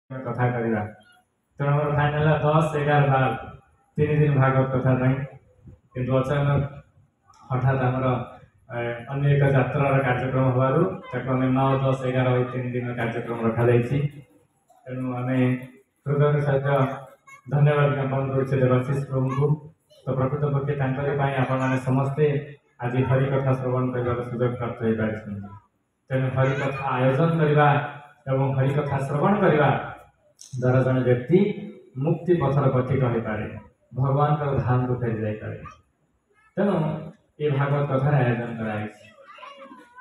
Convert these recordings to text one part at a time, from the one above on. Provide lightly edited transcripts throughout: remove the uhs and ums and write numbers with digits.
कथा करवा तेणु आम फाइनाल 10-11 बार 3 दिन भागवत कथा कि अचानक हठात आमर अन्य एक यात्रार कार्यक्रम हबार आम 9-10-11 3 दिन कार्यक्रम रखा तेणु आम हृदय सहित धन्यवाद ज्ञापन करुचे देवाशीष प्रभु को। तो प्रकृत पक्षे आपण समस्ते आज हरिकथा श्रवण कर सुजोग प्राप्त हो पारे। तेणु हरिकथा आयोजन करवा एवं हरिकथा श्रवण करवा द्वारा जन व्यक्ति मुक्ति पथर पथिक हो पारे, भगवान का धाम को फेरी जापे। तेणु ये भागवत कथार आयोजन कराई।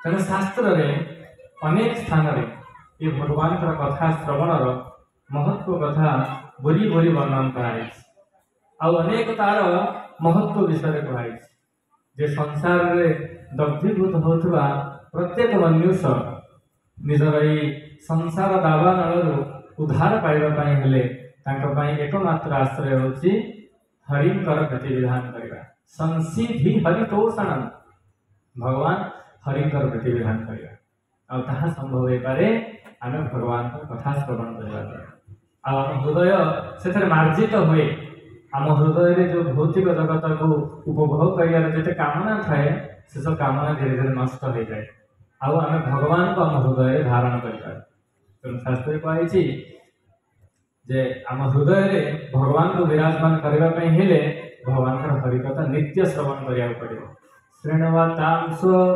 तेणु शास्त्र रे अनेक स्थान रे ये भगवान का कथा श्रवणर महत्व कथा बोली बोली वर्णन कराई। अनेक तार महत्व विषय कहुई जे संसार रे दग्धीभूत होता प्रत्येक मनुष्य निजर यही संसार दावानल उद्धार पाइबापी एकमात्र आश्रय होची हरिंकर प्रतिविधान करवा। संसिधि हरितोषण भगवान हरिंकर प्रतिविधान करवा आ संभव हो पारे आम भगवान कथा श्रवण करवा। हृदय से मार्जित हुए। आम हृदय जो भौतिक जगत को उपभोग कर जिते कामना थाए से सब कामना धीरे धीरे नष्ट हो जाए। आम भगवान को आम हृदय धारण कर। तेणु शास्त्र कही जे आम हृदय भगवान को विराजमान करने भगवान का हरिकथा नित्य श्रवण करा पड़े। श्रृणवतां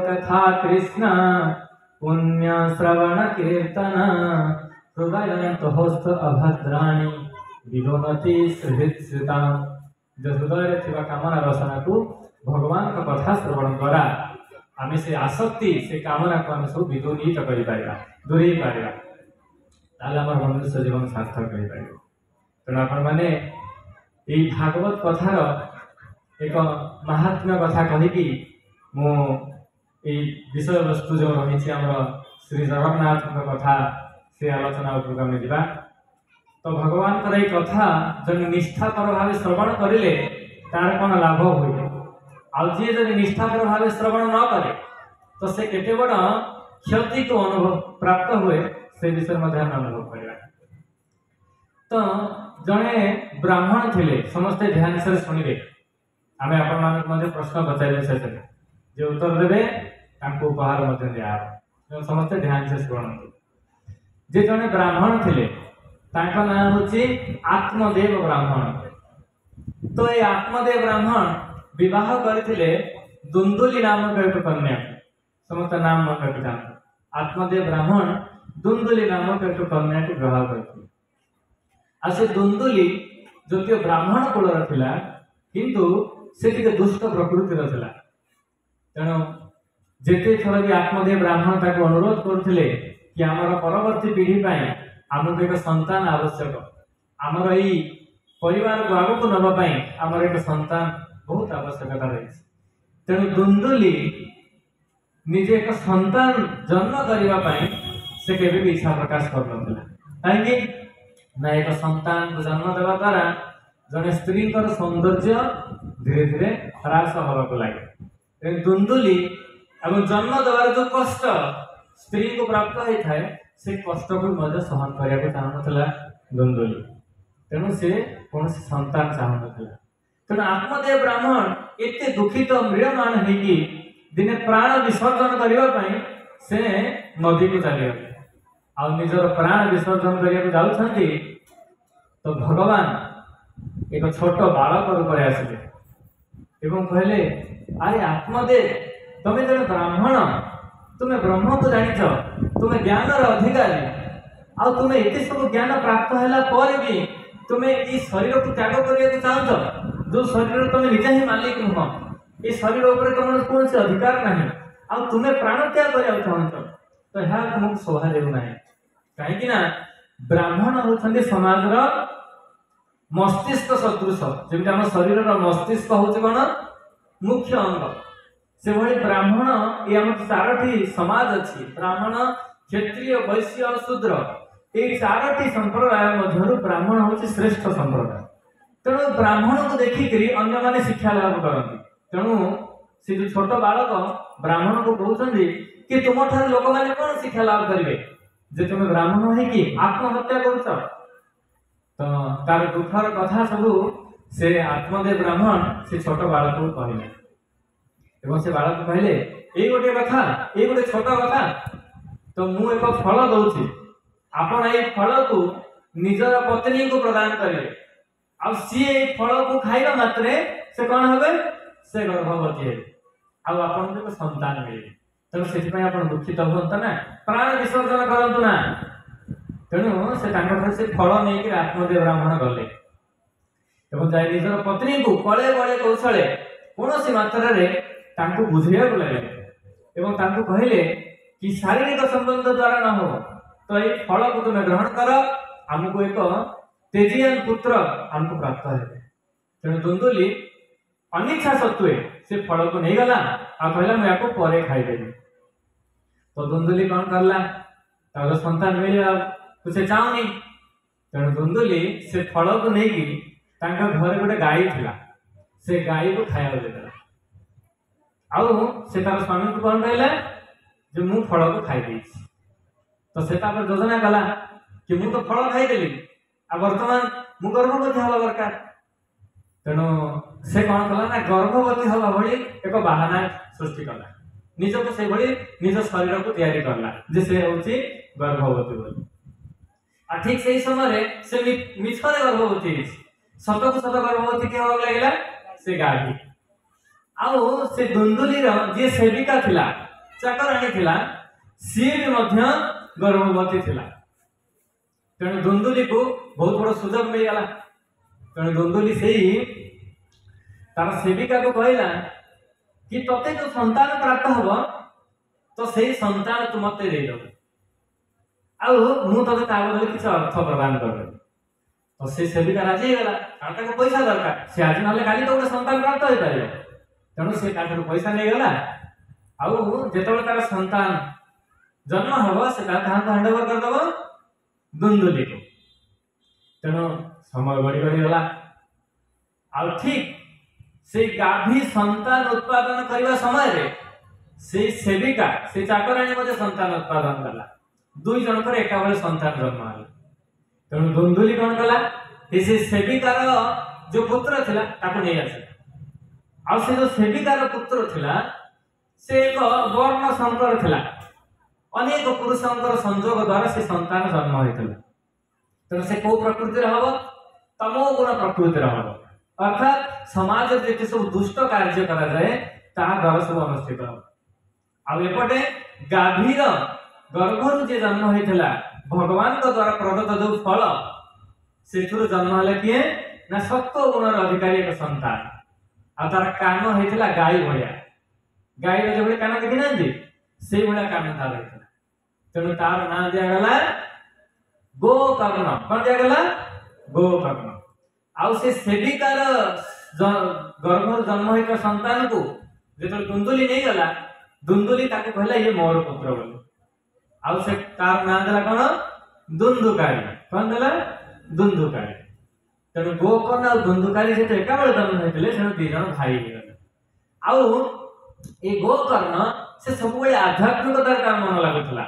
कथा कृष्ण पुण्य श्रवण कीर्तन हृदय होस्त अभद्राणी विरोनति श्रुता। जो हृदय थी कामना रचना को भगवान का कथा श्रवण द्वारा आम से आसक्ति से कामना को आम सब विदूरित कर दूरे पार मनुष्य जीवन सार्थक हो पार। तेणु आपण मैंने भागवत कथार एक महात्म्य कथा कहीकि मु विषय वस्तु जो रही आम श्री जगन्नाथ कथा से आलोचना उपक्रम जा। तो भगवान का ये कथा जो निष्ठापर भाव श्रवण करें तार कौन लाभ हुए। आए जब निष्ठापर भाव श्रवण न करे तो से केते बड़ क्षति को अनुभव प्राप्त हुए से विषय अनुभव करवा। तो जड़े ब्राह्मण थे समस्ते ध्यान से शुणवे। आम आपण प्रश्न पचारे शेष जो उत्तर देवे उपहार दिया समस्ते ध्यान से शुणु। जे जड़े ब्राह्मण थे ना हूँ आत्मदेव ब्राह्मण। तो ये आत्मदेव ब्राह्मण विवाह करते दुंदुली नामक एक कन्या। समस्त नाम मन रखी था। आत्मदेव ब्राह्मण दुंदुली नामक एक कन्या को विवाह करते। से दुंदुली जो ब्राह्मण कूलर थिला किंतु से दुष्ट प्रकृतिर थिला। तेणु जेते थर भी आत्मदेव ब्राह्मण ताको अनुरोध करथिले कि आमर परवर्ती पीढ़ी आमको एक संतान आवश्यक, आमर यही परिवार को आगक नापी आमर एक संतान बहुत आवश्यकता रही। तेणु दुंदुली निजे एक संतान जन्म करने से केवे भी इच्छा प्रकाश कर कहीं ना एक संतान को जन्म देवा द्वारा जड़े स्त्री सौंदर्य धीरे धीरे ह्रास होगा लगे। दुंदुली एवं जन्म देवार जो कष्ट स्त्री को प्राप्त होता है से कष्ट को सहन करने को चाहूला दुंदुली। तेणु से कौन संतान चाहूला। तेणु आत्मदेव ब्राह्मण एत दुखित म्रियमान होगी दिने प्राण विसर्जन करने से नदी को चलीगले आ निजर प्राण विसर्जन करने तो भगवान एक छोट बालक रूप आसिले एवं कहले अरे आत्मदेव तुम्हें जड़े ब्राह्मण तुम्हें ब्रह्म को जानिच तुम्हें ज्ञान अधिकारी आ तुम्हें एत सब ज्ञान प्राप्त है भी तुम्हें ये शरीर को त्याग करने चाहत जो शरीर तुम निजे ही मालिक नुह ये शरीर उपर तुम कौन से अधिकार ना आ तुम्हें प्राण त्याग करने चाहत तो यह तुमको शोभा देना कहीं ब्राह्मण होती समाज मस्तिष्क सदृश जमी आम शरीर मस्तिष्क हूँ कौन मुख्य अंग से भाई ब्राह्मण ये आम चारोटी समाज अच्छी ब्राह्मण क्षत्रिय वैश्य और शूद्र ये चारोटी संप्रदाय मध्य ब्राह्मण हूँ श्रेष्ठ संप्रदाय। तेणु ब्राह्मण को देखिक अन्य माने शिक्षा लाभ करती। तेणु से जो छोट बालक ब्राह्मण को कहते कि तुम ठार लोक मैंने कौन शिक्षा लाभ करेंगे जे तुम ब्राह्मण है कि आत्महत्या कर तो तार दुखर कथा सब से आत्मदेव ब्राह्मण से छोट बालक को कहले एवं से बालक कहले ये गोटे कथा ये गोटे छोट कथा तो मु एक फल दउछि आपण ए फल को निजर पत्नी को प्रदान करिवे आ सी ए फल को खाइबा मात्रे से कोन होबे से गर्भवती हे आ आपण को संतान मिले तेणु से आप दुखित हुआ ना प्राण विसर्जन करूँ ना तेणु से फल नहीं आत्मदेव ब्राह्मण गले जाए निजर पत्नी को कले बड़े कौशले कौन मात्रा बुझे लगे कहले कि शारीरिक संबंध द्वारा न हो तो ये फल को तुम्हें ग्रहण कर आमको एक तेजियान पुत्र आमको प्राप्त है तेणु दुंदुली अनिच्छा सत्वे से फल को नहीं गला आ कहला मैं आपको परे खाईदेवी तो दुंदुली कौन करला तार संतान मिले कुछ चाहूनी तेणु दुंदुली से फल को नहीं घर गोटे गाई थिला से गाई को खाया देला आउ से तार स्वामी को कौन कहला जो मु फल को खाई देछि तो से तापर योजना कला कि मु तो फल खाईदेली आ वर्तमान मु गर्भवती हवा दरकार तेणु से कौन कला ना गर्भवती हवा भली एक बहाना सृष्टि कला निज को से भली निज शरीर को तैयारी करला जे से होची गर्भवती बोली आ ठीक से समय से मिछरे गर्भवती सत को सत गर्भवती के हो लागला से गाड़ी आउ से दुंदुली रो जे सेविका थिला चाकरानी थिला सी भी मध्य गर्भवती थिला तेणु दुंदुली को बहुत बड़ सुजोग मिल गला तेणु दुंदुली से तार सेविका को कहला कि तते जो संतान प्राप्त हब तो सही संतान तू मत दे दो आते किसी अर्थ प्रदान कर तो से सेविका राजी होगा कारण पैसा दरकार से आज ना काली तो गोटे संतान प्राप्त हो पारे तेणु से पैसा नहीं गला आते तार संतान जन्म हम से हैंडओवर करदेव दुंदुली को तेणु समय बढ़ी बढ़ी गला आ ठीक से गाभी संतान उत्पादन करने समय रे से सेविका से चाकराणी मध्य संतान उत्पादन कला दुई जनकर एका बेले संतान जन्म है तेणु दुंदुली कौन कला से सेविकार जो पुत्र थिला ताको नहीं आसे आ से जो सेविकार पुत्र थिला से एक वर्ण संकर थिला अनेक पुरुषंकर संयोग द्वारा से संतान जन्म होइतला तेणु से को प्रकृति हब तमो गुण प्रकृति हब अर्थात समाज जे सब दुष्ट कार्य करा जाए ताहा द्वारा सब अनुष्ठित हो एपटे गाभीर गर्भरु जे जन्म होइतला भगवान को द्वारा प्रदत्त जो फल से जन्म है किए ना सत्व गुणर अधिकारी एक संतान आ तार कान होइतला गाई भया गाई जो भली कान देखि नांदी से भला कान तार होइतला तेणु तार नाम दिया गला गोकर्ण कौन दिया गला गोकर्ण आउ से सेविकार गर्भ जन्म होता संतान को जो दुंदुली नहीं गला दुंदुली ताको कहला ये मोर पुत्र बोली आउ से तार नाम देला कौन दुंदुकारी कौन देला दुंदुकारी तेणु गोकर्ण और दुंदुकारी से एका बेले जन्म होते तेणु दी जन भाई गले आउ ए गोकर्ण से सब आध्यात्मिकतार काम मन लगुला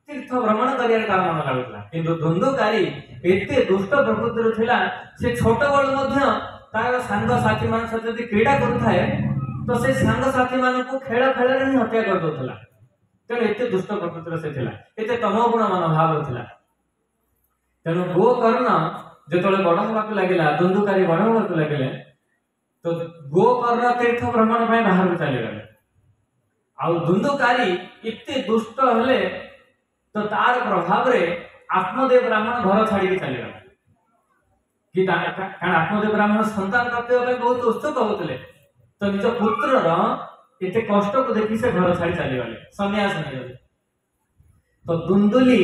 तीर्थ भ्रमण करियार काम मन लगुला किंतु दुंदुकारी एते दुष्ट प्रकृतिर थिला से छोट बड़ मध्य तार सांग साथी मान सहित यदि क्रीड़ा करुथाए तो से सांग साथी मान को खेल खेल ही हत्या कर दोथला तेणु एते दुष्ट प्रकृतिर से थिला एते तमोगुण मनोभाव थिला तेणु गोकर्ण जेतले बड़ होबाक लागिला दुंदुकारी बड़ होबाक लागिले तो गोकर्ण तीर्थ भ्रमण ପାଇଁ बाहर चली गले आ दुंदुकारी इते दुष्ट हले तो तार प्रभाव रे आत्मदेव ब्राह्मण घर छाड़ी चली गला कि कारण आत्मदेव ब्राह्मण संतान प्राप्त बहुत उत्सुक होते तो निज पुत्र एते कष्ट को देखी से घर छाड़ी चली गले सन्यास नहीं गले तो दुंदुली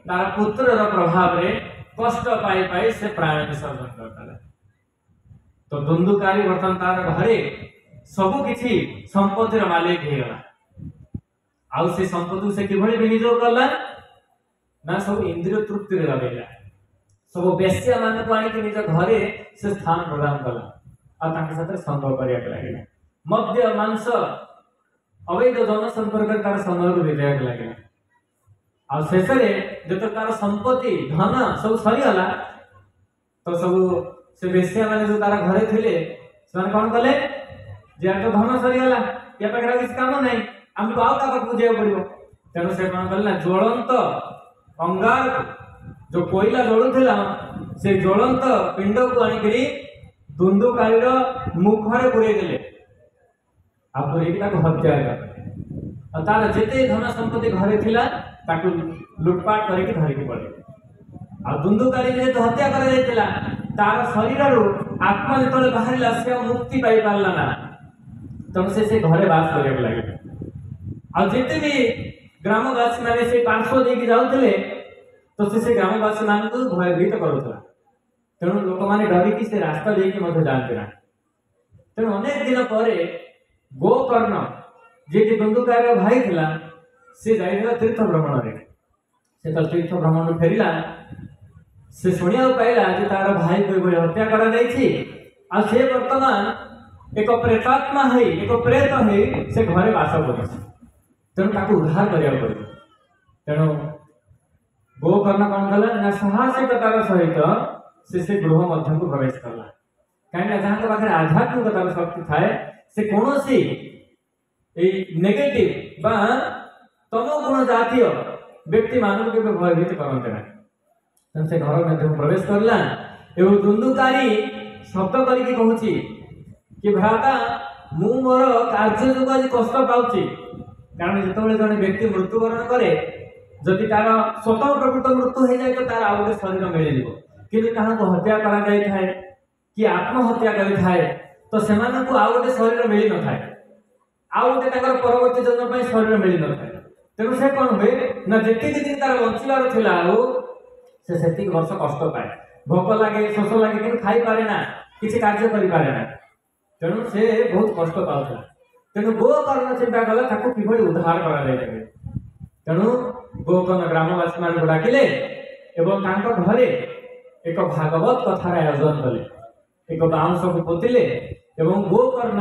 तार पुत्र प्रभाव रे कष्ट पाई पाई से प्राण विसर्जन करता तो दुंदुकारी बर्तन तार घरे सब किछि संपत्ति मालिक हो गला आउ से संपत्ति से किभଳି विनियोग कला ना सब इंद्रिय तृप्ति रे लगेला सब बेस्या मान को आनी के निज घरे से स्थान प्रदान कला आ ताके साथे संपर्क करिया लागिला मध्य मांस अवैध जन संपर्क तार समय को विजय लागिला आ शेष रे जत तार संपत्ति धन सब सरी गला तो सब से बेसिया मैंने जो तारा घरे थे से कौन कले जे तो धन सरीगला या पाखे किसी काम ना आमको आउ का बुझे पड़ो तेणु से कौन कले ना ज्वलंत अंगार जो कोयला जलुला से ज्वलंत पिंड को आनिकी दुंदुकारी मुखरे पुरे देले हत्या कर तार जिते धन संपत्ति घरे थिला ताकू लुटपाट करके धरिकी पड़े आ दुंदुकारी जेहेतु हत्या करा तार शरीर आत्मा जो बाहर से मुक्ति पाई पारा ना तेणु से घरे बास करने लगे आते भी ग्रामवासी मैंने से पार्श्व देकी जाऊे तो से ग्रामवासी मान भयभीत करूला तेणु लोक मैंने डरिकी से रास्ता देकी जानते ना तेणु अनेक दिन पर गोकर्ण जी की दुंदुकार भाई थिला से जाइला तीर्थ भ्रमण रे से तो तीर्थ भ्रमण फेरिला से शुणिया पाइला जे तार भाई को हत्या करा जाइछि आ से वर्तमान एक प्रेतात्मा है एक प्रेत है से घरे वास कर तेणु ताकू उद्धार करिया पड़े तेणु गोकर्ण कौन कला ना साहसिकतार सहित से गृह मध्य को प्रवेश कला कहीं जहाँ पाखे आध्यात्मिकतार शक्ति थाए से कौन सी नेगेटिव बा तमोगुण जातीय व्यक्ति मानव के भयभीत करते ना से घर मध्य प्रवेश करला एवं दुंदुकारी शब्द करके कहूची कि भ्राता मु मोर कार्य जो आज कष्ट पाऊँ कारण जो जड़े व्यक्ति मृत्युवरण करे जदि तार स्वतः प्रकृत मृत्यु हो जाए तो तार आउ गोटे शरीर मिल जाए कि हत्या कराए कि आत्महत्या करें तो से आउ गोटे शरीर मिल न था आउ गोटे परवर्ती जन्म शरीर मिल न था तेणु से कौन हुए ना जी दिन तार बचार थिला से वर्ष कष्ट पाए भोक लगे शोष लगे कि खाई पारे ना किसी कार्य करें ना तेणु से बहुत कष्ट पाला तेणु गोकर्ण चिंता कला किभली उद्धार करा तेणु गोकर्ण ग्रामवासी मान डाकिले एवं घरे एक भागवत कथार आयोजन कले एक बाउंश को पोतिले एवं गोकर्ण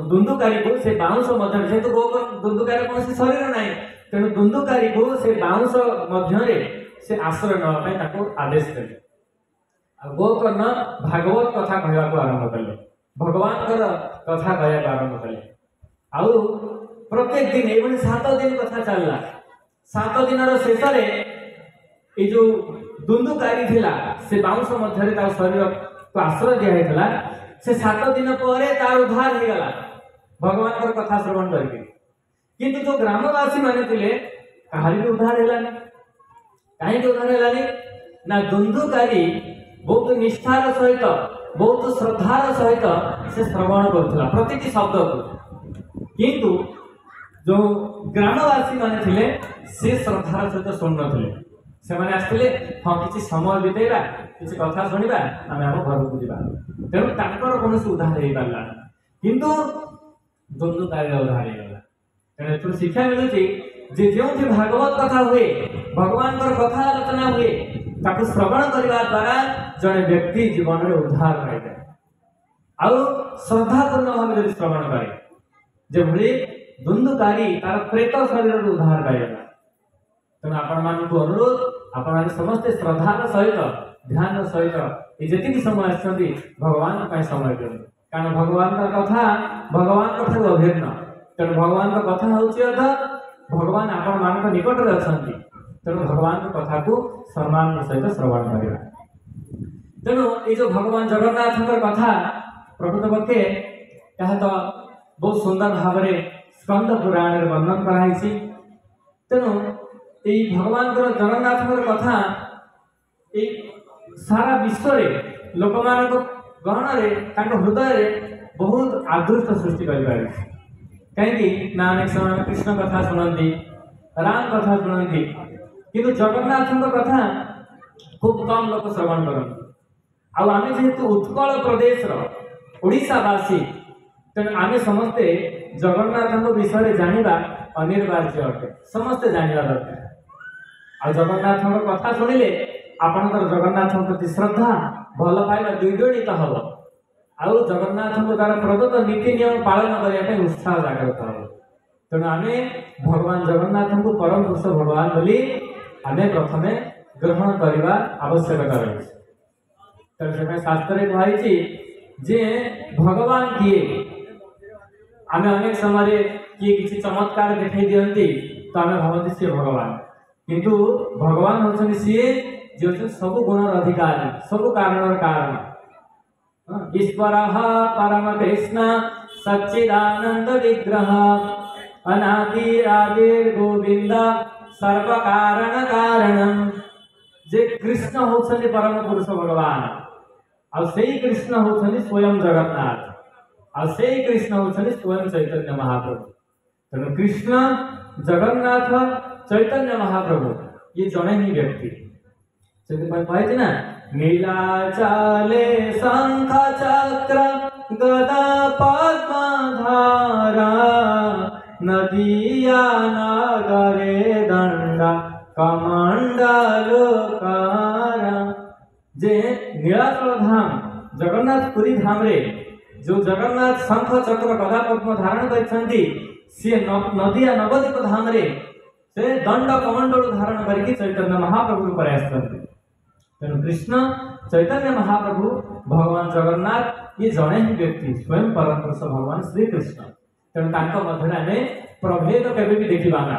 दुंदुकारी को से बाउंश मध्य जेहेतु गोकर्ण दुंदुकारी कौन शरीर ना तेणु दुंदुकारी को से बाउंश मध्य से आश्रय नापी आदेश कले गोकर्ण भागवत कथा कहवा आरंभ कले भगवान कथा कहवा आरंभ कले आउ प्रत्येक दिन ये 7 दिन कथा चलला 7 दिन शेष ये जो दुंदुकारी थिला से बाउंश मध्य शरीर को आश्रय दिया से 7 दिन पर तार उद्धार हो गला भगवान कथा श्रवण करके किंतु जो ग्रामवासी माने थिले कहारी भी उद्धार है कहीं उद्धार है ना दुंदुकारी बहुत निष्ठार सहित बहुत श्रद्धार सहित से श्रवण करुला प्रति शब्द को किंतु जो ग्रामवासी माने थिले से श्रद्धार सहित शुणु नथिले से माने आसले हाँ किसी समय बितेगा किसी कथा शुणा आम आम घर को जा तेणु ताकर कौन उद्धार हो पारा किंतु दुंदुकारी उद्धार होगा तेणु शिक्षा मिलूँ जे जो भागवत कथा हुए भगवान कथा आलोचना हुए ताकू श्रवण करने द्वारा जड़े व्यक्ति जीवन में उद्धार पाए आउ श्रद्धापूर्ण भाव जब श्रवण करे जो भली दुंदुकारी तार प्रेत शरीर उद्धार पाइला तेणु आपण मान अनुरोध आपण समस्ते श्रद्धार सहित ध्यान सहित ये जी समय आसती भगवान समय दिखाते कारण भगवान कथा भगवान कथा अभिन्न तेणु भगवान कथा हूँ भगवान आपण मान निकट में अच्छा तेणु भगवान कथा को सम्मान सहित श्रवण करवा तेणु ये जो भगवान जगन्नाथ कथा प्रकृत पक्षे यह तो बहुत सुंदर भाव स्कंद पुराण वर्णन कराई तेणु ये भगवान जगन्नाथ कथा सारा विश्व लोक मान गहन हृदय बहुत आदृष्ट सृष्टि कर कहीं ना अनेक समय कृष्ण कथा शुणती राम कथा शुणती किंतु जगन्नाथ कथा खूब कम लोक श्रवण करती आम जेहेतु उत्कल प्रदेश ओडिशावासी तेणु आम समस्ते जगन्नाथ विषय जाना अनिवार्य अटे समस्ते जानवा दरकार आ जगन्नाथ कथा शुणिले आपणकर जगन्नाथ प्रति श्रद्धा भल पाइबा द्विगुणित हम आउ जगन्नाथ द्वारा प्रदत्त नीति नियम पालन करने उत्साह जागृत हम तेणु आम भगवान जगन्नाथ को परम पुरुष भगवान बोली आम प्रथमे ग्रहण करने आवश्यकता रही तो से शास्त्र कही जे भगवान किए आम अनेक समय किए किसी चमत्कार देखा दिखती तो आम भावती सी भगवान किंतु भगवान होती सी जो सब गुणर अधिकारी सब कारण कारण ईश्वर परम कृष्ण सच्चिदानंद विग्रह अनादि आदि गोविंद सर्व कारण कारण जे कृष्ण होती परम पुरुष भगवान आ कृष्ण होती स्वयं जगन्नाथ आ कृष्ण होती स्वयं चैतन्य महाप्रभु तेणु कृष्ण जगन्नाथ चैतन्य महाप्रभु ये जड़े ही व्यक्ति कही ना नीलाचले शंख चक्र गदा पद्मधारा नदिया नगरे दंडा कमंडलोकारा जे नीलाचल धाम जगन्नाथ पुरी धाम रे जो जगन्नाथ शंख चक्र गदा पद्म धारण करछंती सी नदिया नवद्वीप धाम रे से दंड कमंडल धारण करके चैतन्य महाप्रभु पर आसछंती तेणु कृष्ण चैतन्य महाप्रभु भगवान जगन्नाथ ये जड़े ही व्यक्ति स्वयं परम पुरुष भगवान श्री कृष्ण तेणु तांको मध्य आमे प्रभेद केबे भी देखिबा ना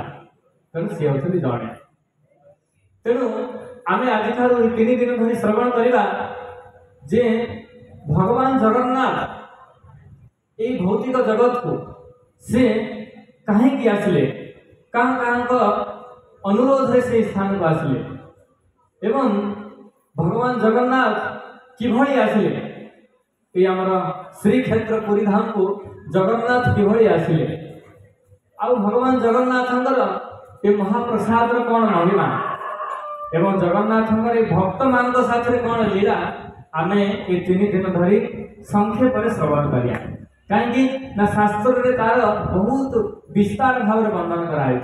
तेणु सी होती जड़े तेणु आमे आज ठारू 3 दिन धरी श्रवण करिबा जे भगवान जगन्नाथ ये भौतिक जगत को से कहीं आसिले कहाँ अनुरोध से स्थान को आसिले एवं भगवान जगन्नाथ किभଳି आसिले ये आमर श्रीक्षेत्र पुरी धाम को जगन्नाथ किभଳି आसिले आउ भगवान जगन्नाथंकर ये महाप्रसाद कौन महिमा एवं जगन्नाथंकर भक्त मान साथ कौन लीला आम ये 3 दिन धरी संक्षेप श्रवण करिया कहीं ना शास्त्र रे तार बहुत विस्तार भाव वर्णन कराई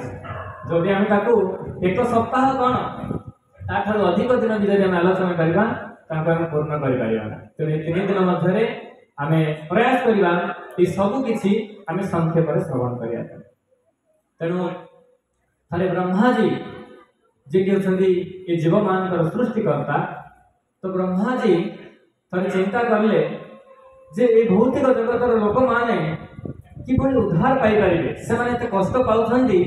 जदि आम एक सप्ताह कौन ताठू अधिक दिन भी जब आलोचना करवा पूर्ण कर तेणु 3 दिन मध्य आम प्रयास करवा ये सबकि आम संक्षेप श्रवण करिया तेणु थे ब्रह्मा जी जी कि ये जीव मान सृष्टिकर्ता तो ब्रह्मा जी थे चिंता कले जे ये भौतिक जगतर लोक मैंने किभଳି उद्धार पाई पारे से माने कष्ट पाउछंती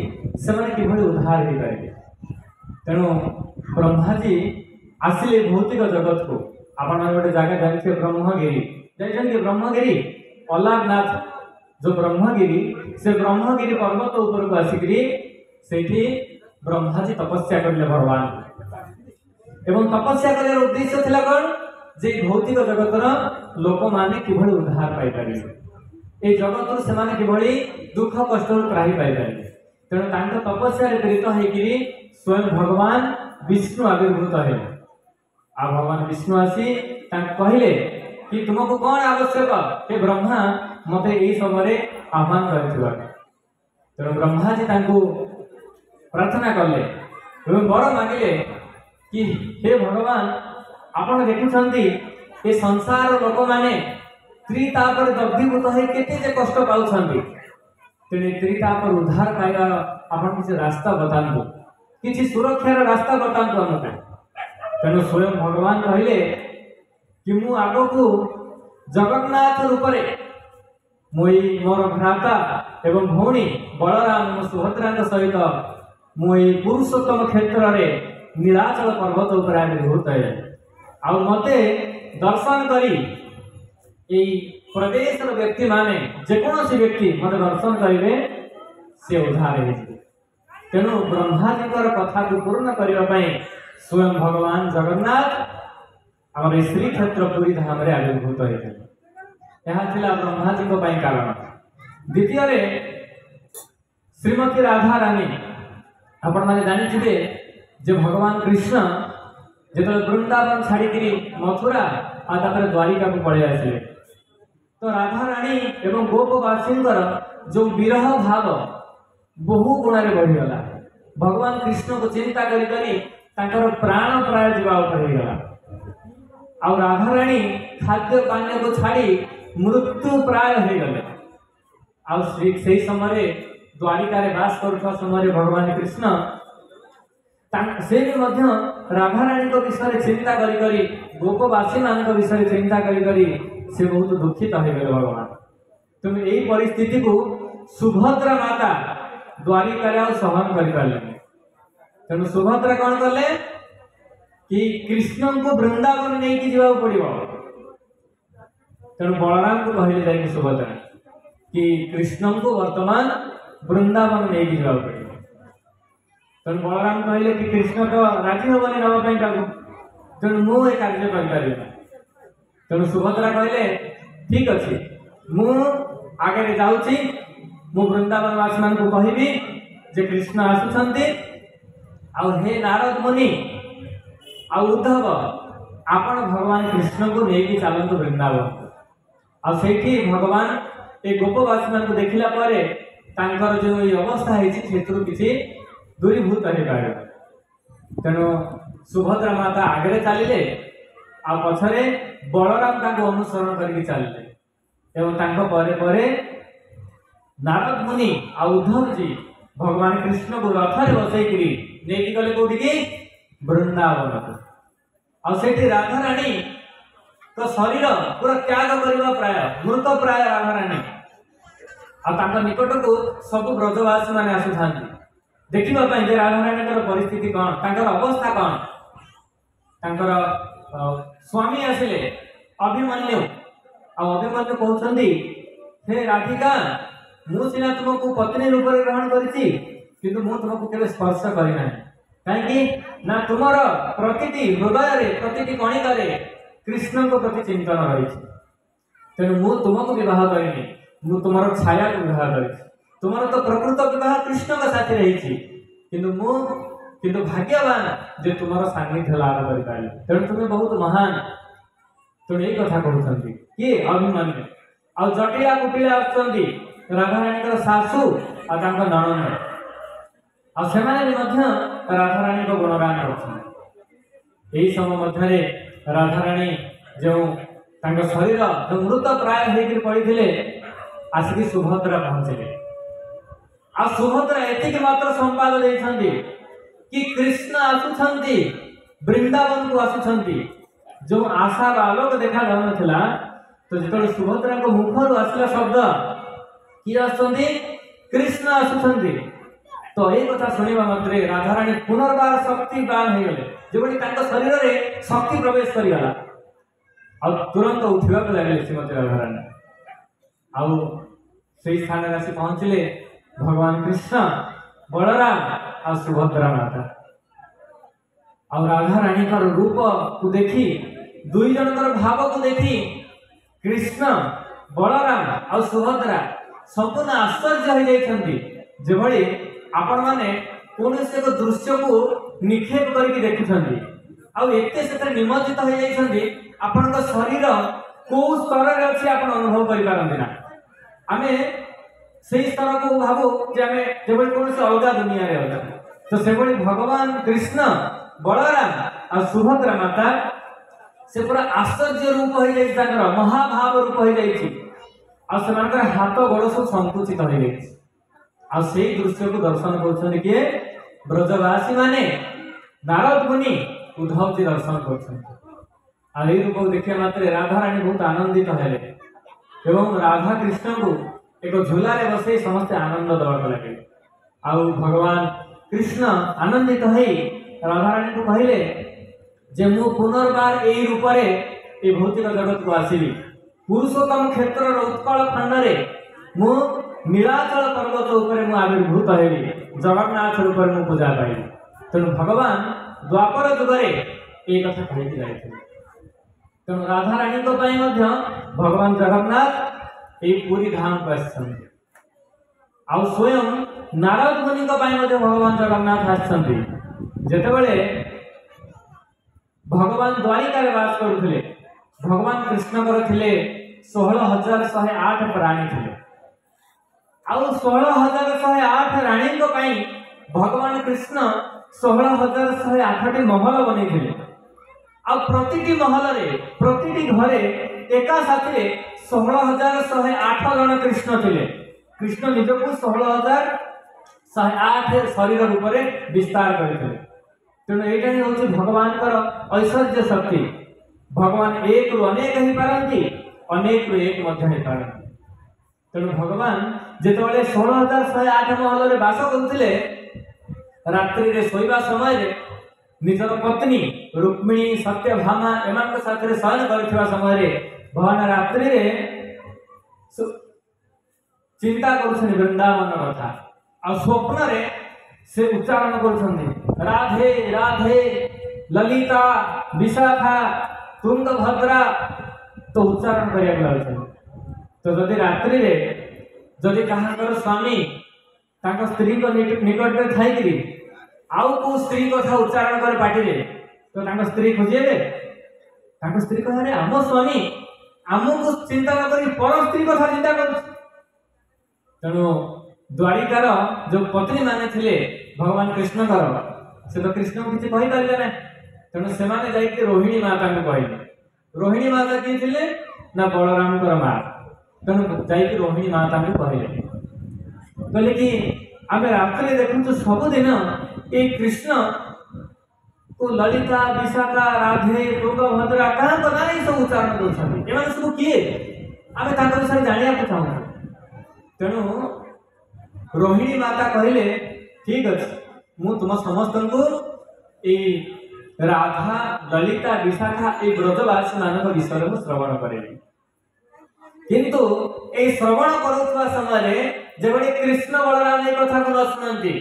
से माने किभଳି उद्धार हो पारे तेणु ब्रह्मा जी आसिले भौतिक जगत को आपण गोटे जगह जानते ब्रह्मगिरी जानते ब्रह्मगिरी अलारनाथ जो ब्रह्मगिरी से ब्रह्मगिरी पर्वत ऊपर को आसिकी से ब्रह्मा जी तपस्या करले भगवान एवं तपस्या कर उद्देश्य थिला कौन जे भौतिक जगतर लोक माने किभଳି उद्धार पाई पारे ए जगत से माने किभଳି दुख कष्ट त्राही पाई पारे तेणु तांको तपस्या रे प्रेरित होइकिरी स्वयं भगवान विष्णु आविर्भूत है आ भगवान विष्णु आसी कहले कि तुमको कौन आवश्यक हे ब्रह्मा मते यही समय आह्वान कर तेणु ब्रह्मा जी तांको प्रार्थना कले वर मांगिले कि हे भगवान आपण देखुछंती ये संसार लोक माने त्रिताप दग्धीभूत है केते कष्ट पाउछंती तेणु त्रिताप उद्धार पाइबा आपण किसी रास्ता बतांतु किसी सुरक्षार रास्ता बतांतु हमके तेणु स्वयं भगवान कहले कि मु आगो को जगन्नाथ रूप रे मोई मोर भ्राता एवं भौणी बलराम सुभद्रा सहित मुई पुरुषोत्तम क्षेत्र रे नीलाचल पर्वत उपर आविर्भूत है आ मते दर्शन करी ये प्रदेश व्यक्ति माने जेकोसी व्यक्ति मत दर्शन करेंगे से उद्धार हो तेणु ब्रह्मा जी कथा को पूर्ण करने स्वयं भगवान जगन्नाथ आम श्री क्षेत्र पुरी धाम रे आविर्भूत होते यह ब्रह्मा जी कारण द्वितीय श्रीमती राधा रानी आपण मैंने जानी जे भगवान कृष्ण जो वृंदावन छाड़ी मथुरा आपर द्वारिका को पड़े आसिले तो राधा रानी एवं गोपवासी जो विरह भाव बहु गुण बढ़ीगला भगवान कृष्ण को चिंता कर प्राण प्राय जावागला आ राधा रानी खाद्य पानी को छाड़ी मृत्यु प्राय हो गले आ समय द्वारिका रे बास कर समय भगवान कृष्ण से भी राधाराणी विषय चिंता करी गोपवासी मान विषय चिंता करी से बहुत दुखित हो गए भगवान। तुम यही परिस्थिति को सुभद्रा माता द्वारिका सहन कर पारे। तेणु सुभद्रा कौन कले कि कृष्ण को वृंदावन नहीं कि जावा पड़ो। तेणु बलराम को कहले जाए सुभद्रा कि कृष्ण को वर्तमान वृंदावन नहीं कि जावा पड़ो। तेणु बलराम कहले कि कृष्ण तो राजी हेनी नापी तेणु मुझे कार्य कर। तेणु सुभद्रा कहले ठीक अच्छे मु आगे जाऊँगी मु वृंदावनवासी मान को कहबी जे कृष्ण आसुछंती आ हे नारद मुनि आ उद्धव आपण भगवान कृष्ण को लेकिन चलतु वृंदावन आ सेठी भगवान ए गोपवासी मान को देखिला परे तांकर जो ये अवस्था है किसी दूरीभूत हो पारे। तेणु सुभद्रा माता आगे चलिले आ पछरे बलराम ताको अनुसरण करके चलिले एवं परे परे नारद मुनि आ उद्धव जी भगवान कृष्ण को रथरे बसैकरी नहीं गले कौटी वृंदावन को आठी राधाराणी तो शरीर पूरा त्याग करवा प्राय मृत प्राय राधाराणी आ निकट को सब ब्रजवासी माने आसुथा देखा राधाराणी परिस्थिति कौन तांकर अवस्था कौन तांकर स्वामी आसिले अभिमन्यु अभिमन्यु कहते हे राधिका मु सीना तुमको पत्नी रूप में ग्रहण करी किंतु मु तुमको केवे स्पर्श करना कहीं ना तुमर प्रतिटी हृदय प्रतिटी कणिका कृष्ण को प्रति चिंतन रही। तेणु मु तुमको विवाह करनी मु तुम छाया को विवाह कर तुमर तो प्रकृत विवाह कृष्ण का साथी रही किंतु भाग्यवान जे तुमर सान्निध्य लाभ कर पारे। तेणु तुम्हें बहुत महान। तेणु यही कथा कहते किए अभिमन्यु आ जटिला कुटिला आसुँच राधाराणी सासू आ नणंद आ राधाराणी को गुणगान कर समय मध्य राधाराणी जो शरीर जो मृत प्राय होकर पड़े आसिक सुभद्रा पहुंचले आ सुभद्रा एतिक मात्र संवाद देइछन्ती कि कृष्ण आसुछन्ती वृंदावन को आसुछन्ती जो आशार आलोक देखा जाऊ नथिला। तो जो सुभद्रा को मुखर आसला शब्द कि आसुछन्ती कृष्ण आसुछन्ती तो ये कथा शुणा मात्रे राधाराणी पुनर्बार शक्तिवान हो गले जो शरीर में शक्ति प्रवेश करगला आ तुरंत उठा लगे श्रीमती राधाराणी आउ से स्थान आसी पहुंचले भगवान कृष्ण बलराम आ सुभद्रा माता आ राधाराणी रूप को देखी दुई जनकर भाव को देखी कृष्ण बलराम आ सुभद्रा संपूर्ण आश्चर्य हो आपण माने कौन से एक दृश्य को निक्षेप करके देखुछन्ती आते निमज्जित हो जाइछन्ती आपण शरीर को स्तर रे अछि आपण अनुभव करि पारंती ना आमे से स्तर को भाबू जे आमे जेबल कौन से अलग दुनिया रे अछि। तो से भगवान कृष्ण बलराम आ सुभद्रा माता से पूरा आश्चर्य रूप हो जाइछि ताकर महाभाव रूप हो जाइछि आ से हाथ गोड़ सब संकुचित हो जाइछि आ से दृश्य को दर्शन कर किए ब्रजवासी माने नारद मुनि उद्धव जी दर्शन कर रूप देखा मात्र राधाराणी बहुत आनंदित हेले एवं राधा कृष्ण को एक झूलार बसई समस्ते आनंद देवाक लगे आउ भगवान कृष्ण आनंदित हो राधाराणी को कहले जे मु पुनर्बार यही रूप से भौतिक जगत को आसबि पुरुषोत्तम क्षेत्र उत्कल खंडे मु नीलाचल पर्वत उपर आविर्भूत हेली जगन्नाथ रूप में पूजा पाइली। तेणु भगवान द्वापर जुगे ये कथा कही जाते तेणु राधाराणी भगवान जगन्नाथ ये पूरी धाम को आ स्वयं नारद मुनि भगवान जगन्नाथ आसते भगवान द्वारिका वास करुले भगवान कृष्ण थे 16,108 प्राणी थे आउ 16,108 राणी भगवान कृष्ण 16,108 महल बने आ प्रति महल रे प्रति घरे एका साथी 16,108 जन कृष्ण थे। कृष्ण निज को 16,108 शरीर रूप में विस्तार करते तेणु यहाँ ही हूँ भगवान ऐश्वर्य शक्ति। भगवान एक रु अनेक ही पारती, अनेक रु एक पारती। तेणु भगवान जिते 16,108 महल में बास करुले, रात्रि रे शोवा समय निजर पत्नी रुक्मिणी सत्यभामा एम शयन कर समय भगवान रात्रि रे चिंता कर वृंदावन कथा आ स्वप्न रे से उच्चारण कर राधे राधे ललिता विशाखा तुंगभद्रा तो उच्चारण कर। तो जदि रात्रि रे जदि कहां स्वामी तांको स्त्री को निकट में थाई आउ को स्त्री कथा उच्चारण कर पाटी रे तो तांको स्त्री खोजेबे, तांको स्त्री कहे रे आम स्वामी आमको चिंता न करी पर स्त्री कथा चिंता कर। तेणु द्वारिकार जो पत्नी माने थिले भगवान कृष्ण से तो कृष्ण को किसी कहि पारे ना। तेणु से माने जाई के रोहिणी माता को कहले, रोहिणी माता की थिले ना बलराम कर मां। तेणु जाई के रोहिणी माता को कहले कि आमे रात्रि देखु सबुदिन ये कृष्ण को ललिता विशाखा राधे तुंगभद्रा कहाँ तो ना सब उच्चारण कर सब किए आमे तांकर विषय जानिया चाहूँ। तेणु रोहिणी माता कहले ठीक अच्छे मु तुम समस्त को राधा ललिता विशाखा ये ब्रजवासी मान विषय में श्रवण करे, किंतु ए श्रवण करुवा समय जब कृष्ण बलराम ये कथा को न शुणती,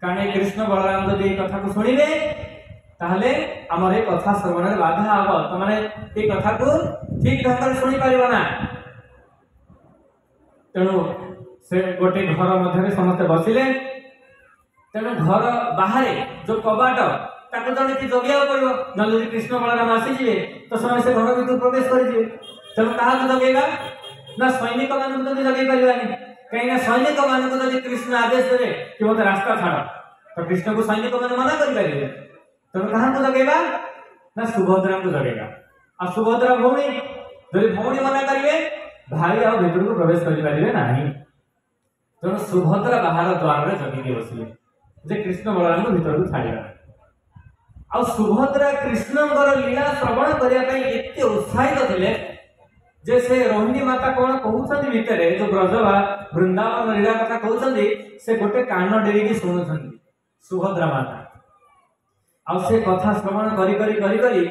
कारण कृष्ण बलराम जब ये कथा को शुणवे ताहले आमर ये कथा श्रवण में बाधा हम, तो मैंने ये कथा को ठीक ढंग से शुणी पार ना। तेणु से गोटे घर मध्य समस्ते बसिले। तेणु घर बाहर जो कबाट ताको जड़े कि जगिया पड़ो ना, यदि कृष्ण बलराम आसीजे तो से घर भर प्रवेश करेंगे। तेणु क्या जगेगा ना सैनिक मान जगे पारानी, कहीं सैनिक मान जब कृष्ण आदेश देवे कि मत रास्ता छाड़ तो कृष्ण को सैनिक मैंने मना करेंगे। तेणु क्या जगेगा ना सुभद्रा को जगेगा। आ सुभद्रा भौणी जब भौणी मना करेंगे भाई आ भीतर को प्रवेश करें ना। तेणु सुभद्रा बाहर द्वार में जगिकी बसले जे कृष्ण बलराम को भीतर को छाड़ा। आ सुभद्रा कृष्णଙ୍କର लीला श्रवण करने एत उत्साहित थे जे से रोहिणी माता कौन कहते भितर जो ब्रजवा वृंदावन लीला कथा कहते से गोटे कान डेरिकी शुणुंट सुभद्रा माता। आ से कथा श्रवण करी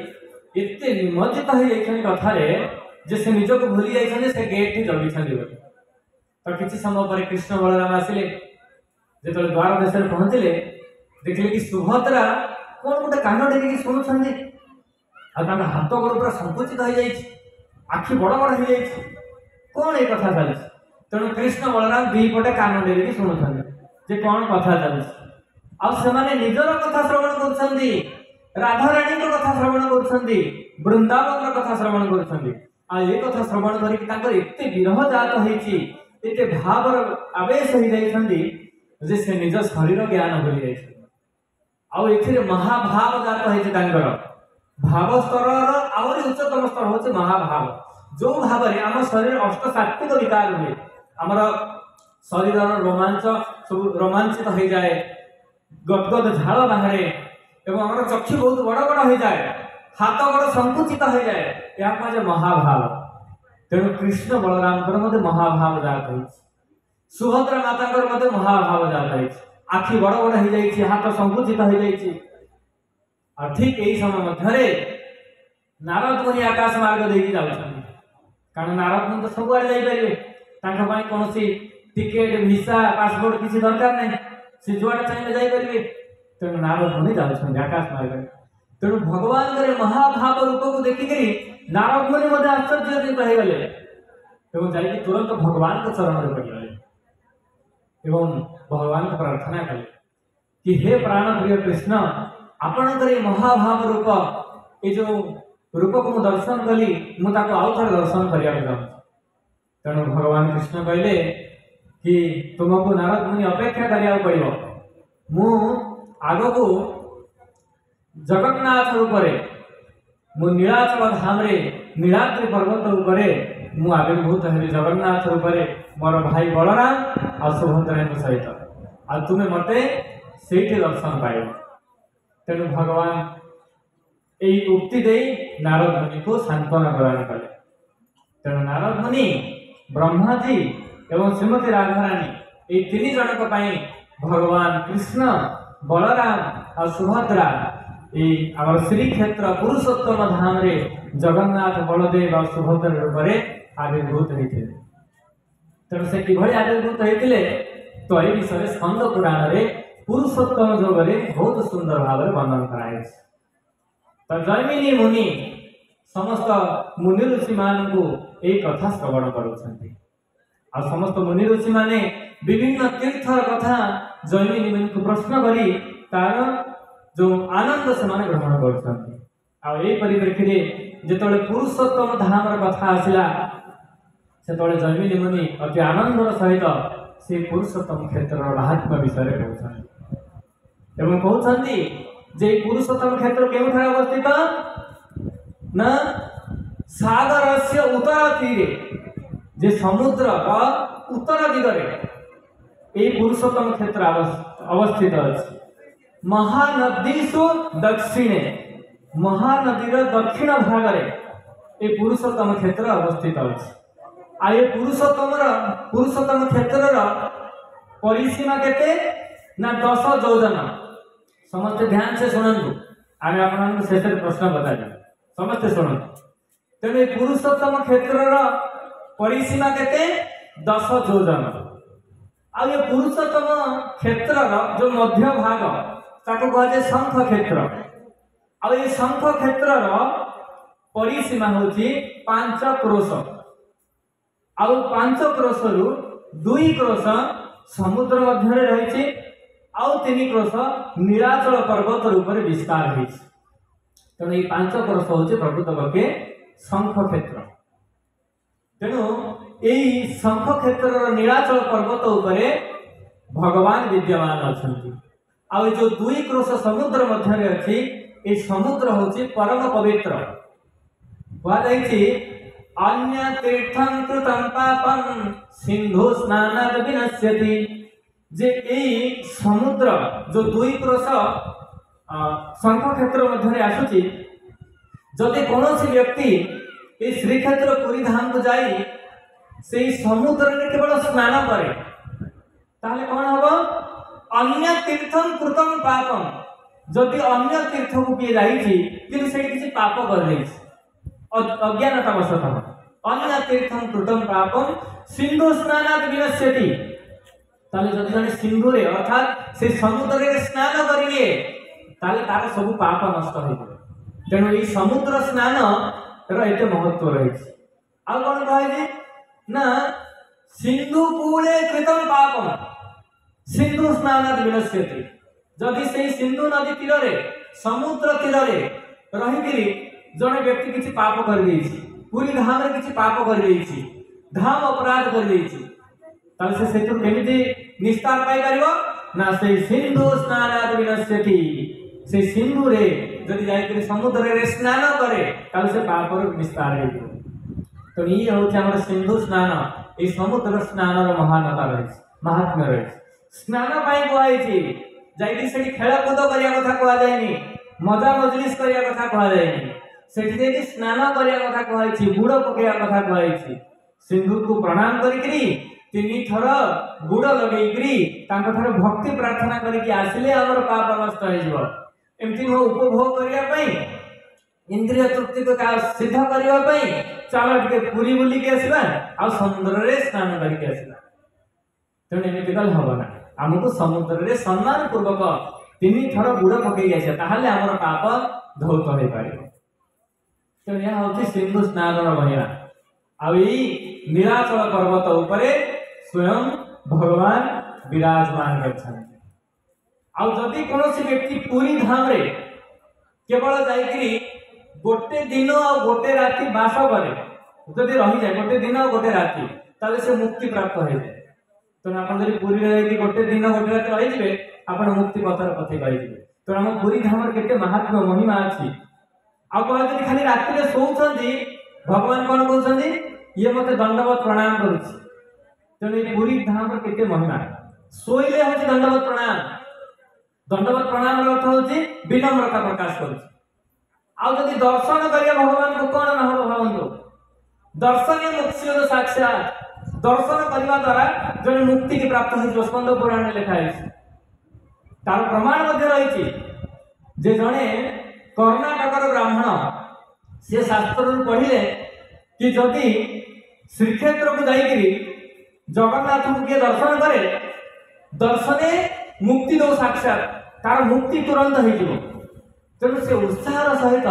एते निमज्जित हो कथार जे से निज को भूली जाइछन से गेट जगी। तो किसी समय पर कृष्ण बलराम आसिले, जो द्वार देश में पहुंचले देखले कि सुभद्रा कौन गोटे कान डेरिकी शुणुंट हाथ गोड़ पूरा संकुचित हो जाए, आखि बड़ बड़ हो जाए, कौन ये कथा चली। तेणु कृष्ण बलराम दी पटे कान डेरिकी शुणुंट जे कौन कथा चली। आने निजर कथा श्रवण कर राधा रानी कथा श्रवण कर वृंदावन कथा श्रवण कर कथा श्रवण करते विरह जात होती भाव आवेश हो जाती से निज शरीर ज्ञान भूली जाए। आउ महाभाव जात हो भाव स्तर आहरी उच्चतम स्तर हूँ महाभाव, जो भाव में आम शरीर अष्ट सात्विक विकार हुए, आमर शरीर रोमांच सब रोमांचित हो जाए, गदगद झाड़ बाहर एवं आम चक्षु बहुत बड़ बड़ हो जाए, हाथ गोड़ संकुचित हो जाए, या महाभाव। तेणु कृष्ण बलराम महाभाव जात हो, सुभद्रा माता महाभाव जात हो, आखि बड़ बड़ हो जाए, हाथ संकुचित हो जाए। और ठीक यही समय मध्य नारद मुनि आकाश मार्ग देकी जाउछन, कारण नारद मुनि तो सबुआड़े जापारे कौन टिकेट वीसा पासपोर्ट किसी दरकार नहीं, से जुआड़े चाहिए जापारे। तेणु नारद मुनि जाउछन आकाश मार्ग। तेणु भगवान महाभाव रूप को देखिक नारद मुनि आश्चर्यचकित होगले एवं जाकि तुरंत भगवान के चरण में पड़गले एवं भगवान को प्रार्थना कले कि हे प्राण प्रिय कृष्ण आपणकर महाभाव रूप ये जो रूप को मु दर्शन कली मुझे आउ थे दर्शन करने चाहूँ। तेणु भगवान कृष्ण कहले कि तुमको नारद मुनि अपेक्षा करिया पड़ो, मु आग को जगन्नाथ रूप मु नीलाचल धाम नीलाद्रि पर्वत रूप मु आविर्भूत हेली जगन्नाथ रूप मोर भाई बलराम आ सुभद्रा सहित आ तुम्हें मते से दर्शन पाइब। तेणु भगवान यही उक्ति दे नारद मुनि को सांत्वना प्रदान कले। तेणु नारद मुनि ब्रह्मा जी एवं श्रीमती राधारानी ये तीन जनक भगवान कृष्ण बलराम और सुभद्रा ये आम श्रीक्षेत्र पुरुषोत्तम धाम रे जगन्नाथ बलदेव और सुभद्रा रूप में आविर्भूत होते। तेणु से किभଳି आविर्भूत होते तो ये विषय स्कंद पुराण रे पुरुषोत्तम योग बहुत सुंदर भाव वर्णन कराई। तो जैमिनी मुनि समस्त मुनि ऋषि मान एक कथा श्रवण करुछन्ति। आ समस्त मुनि ऋषि माने विभिन्न तीर्थर कथा जैमिनी मुनि को प्रश्न करी तार जो आनंद से माने ग्रहण करुछन्ति। आ एई परिप्रेक्षी रे जेतोले पुरुषोत्तम धामर कथा आसिला सेतोले जैमिनी मुनि अति आनंदर सहित से पुरुषोत्तम क्षेत्र महात्म्य विषय कहउछन्ति एवं कहउछन्ति जे पुरुषोत्तम क्षेत्र केउठारे अवस्थित ना सागरस्य उत्तर तीरे जे समुद्र का उत्तर दिगरे ए पुरुषोत्तम क्षेत्र अवस्थित अछि। महानदीसु दक्षिणे महानदीर दक्षिण भागरे ए पुरुषोत्तम क्षेत्र अवस्थित अछि। आ ये पुरुषोत्तम क्षेत्रर परिसीमा केते ना 10 योजन। समस्त ध्यान से शुणु आगे आपको शेष प्रश्न बताइए समस्ते शुणु। तेणु पुरुषोत्तम क्षेत्रर परिसीमा केते 10 योजन। आ ये पुरुषोत्तम क्षेत्रर जो मध्य भाग ताको कहजे शंख क्षेत्र। आ ये शंख क्षेत्रर परिसीमा होची 5 क्रोश। आ 5 क्रोश रु 2 क्रोश समुद्र मध्य रही आउ 3 क्रोश नीलाचल पर्वत रूप में विस्तार हो। तेणु ये 5 क्रोश हूँ प्रकृत पक्षे शंख क्षेत्र। तेणु यही शंख क्षेत्र नीलाचल पर्वत उपरे भगवान विद्यमान अच्छा। आ जो 2 क्रोश समुद्र मध्य अच्छी ये समुद्र हूँ परम पवित्र। कहुई अन्य तीर्थं कृतं पापं सिंधु स्नानात् विनश्यति। जे यही समुद्र जो 2 क्रोश शंख क्षेत्र मध्य आसुची जदि कौन व्यक्ति ये श्रीक्षेत्र पुरी धाम को जाई से समुद्र में केवल स्नान करे ताले कौन हम अन्य तीर्थं कृतं पापम। जदि अन्य तीर्थ को किए जाइछि किंतु से किसी पाप कर अज्ञानतावशतः अन्य तीर्थं कृतं पापम सिंधु स्नानात् विनश्यति। ताले जदि जने सिंधु रे अर्थात से समुद्र रे स्नान करिवे ताले तार सब पाप नष्ट हो जाए। तेणु ये समुद्र स्नान एते महत्व रही। आ कौन कहे ना सिंधु कूले कृतं पापम सिंधु स्नानात् विनश्यति। जदि से सिंधु नदी तीर रे समुद्र तीर रे रही जड़े व्यक्ति किसी पाप कर पुरी धाम रे किसी पाप कर धाम अपराध कर से केमिति निस्तार पाई परिबो ना से सिंधु स्नानात् विनश्यति। से सिंधु रे जदि जाई समुद्र रे स्नान करे ताल से पाप निस्तार हो। तो ये हूँ आम सिंधु स्नान ये समुद्र स्नान महानता रही महात्म्य रही। स्नान कहुई जाइए से खेलकूद करने कथा कहनी मजा मजलिस करने कथा कहनी से स्नान करने कथा कहुई गुड़ पकड़ा कथा कहुई। सिंधु को प्रणाम करी 3 थर गुड़ लगे भक्ति प्रार्थना करके आसिले आमर पाप नष्ट हो। एमती उपभोग करने इंद्रिय तृप्ति को सिद्ध करने चल टे पुरी बुलिक आसवा आ समुद्र रे स्नान करके आसवा। तेणु एमती कल हम ना आमको समुद्र रे सम्मान पूर्वक 3 थर गुड़ पकई आस आमर पाप धौत हो पार। तेणु यह हूँ सिंधु स्नान महिमा। आई नीलाचल पर्वत उपरे स्वयं भगवान विराजमान कर। जदि कौन व्यक्ति पुरी धाम रे केवल जाइकरी गोटे दिन और गोटे राति बास करे जदि रही जाए गोटे दिन और गोटे राति ताले से मुक्ति प्राप्त हो जाए। तो आप पुरी रही गोटे दिन गोटे राति रही आप मुक्ति पथर पथे पाई। तो आम पुरी धाम केते महात्म्य महिमा अच्छी। आ कहते खाली राति शोचती भगवान कौन कहते ये मत दंडवत प्रणाम करुच्ची। तेणु पुरी धाम केते महिमा शोले हूँ दंडवत प्रणाम दंडवत प्रणाम अर्थ होची विनम्रता प्रकाश करूची। आउ जदि दर्शन करिया भगवान को कोन न हो भावंतु दर्शन मुक्ति साक्षात दर्शन करने द्वारा जन मुक्ति की प्राप्त हो स्कंद पुराण में लिखा है। तार प्रमाण मध्य रही जे जड़े कर्णाटकर ब्राह्मण से शास्त्र पढ़िले कि जदि श्रीक्षेत्र को जाइकरी जगन्नाथ को किए दर्शन करे दर्शने मुक्ति दो साक्षात तार मुक्ति तुरंत हो तेणु से उत्साह सहित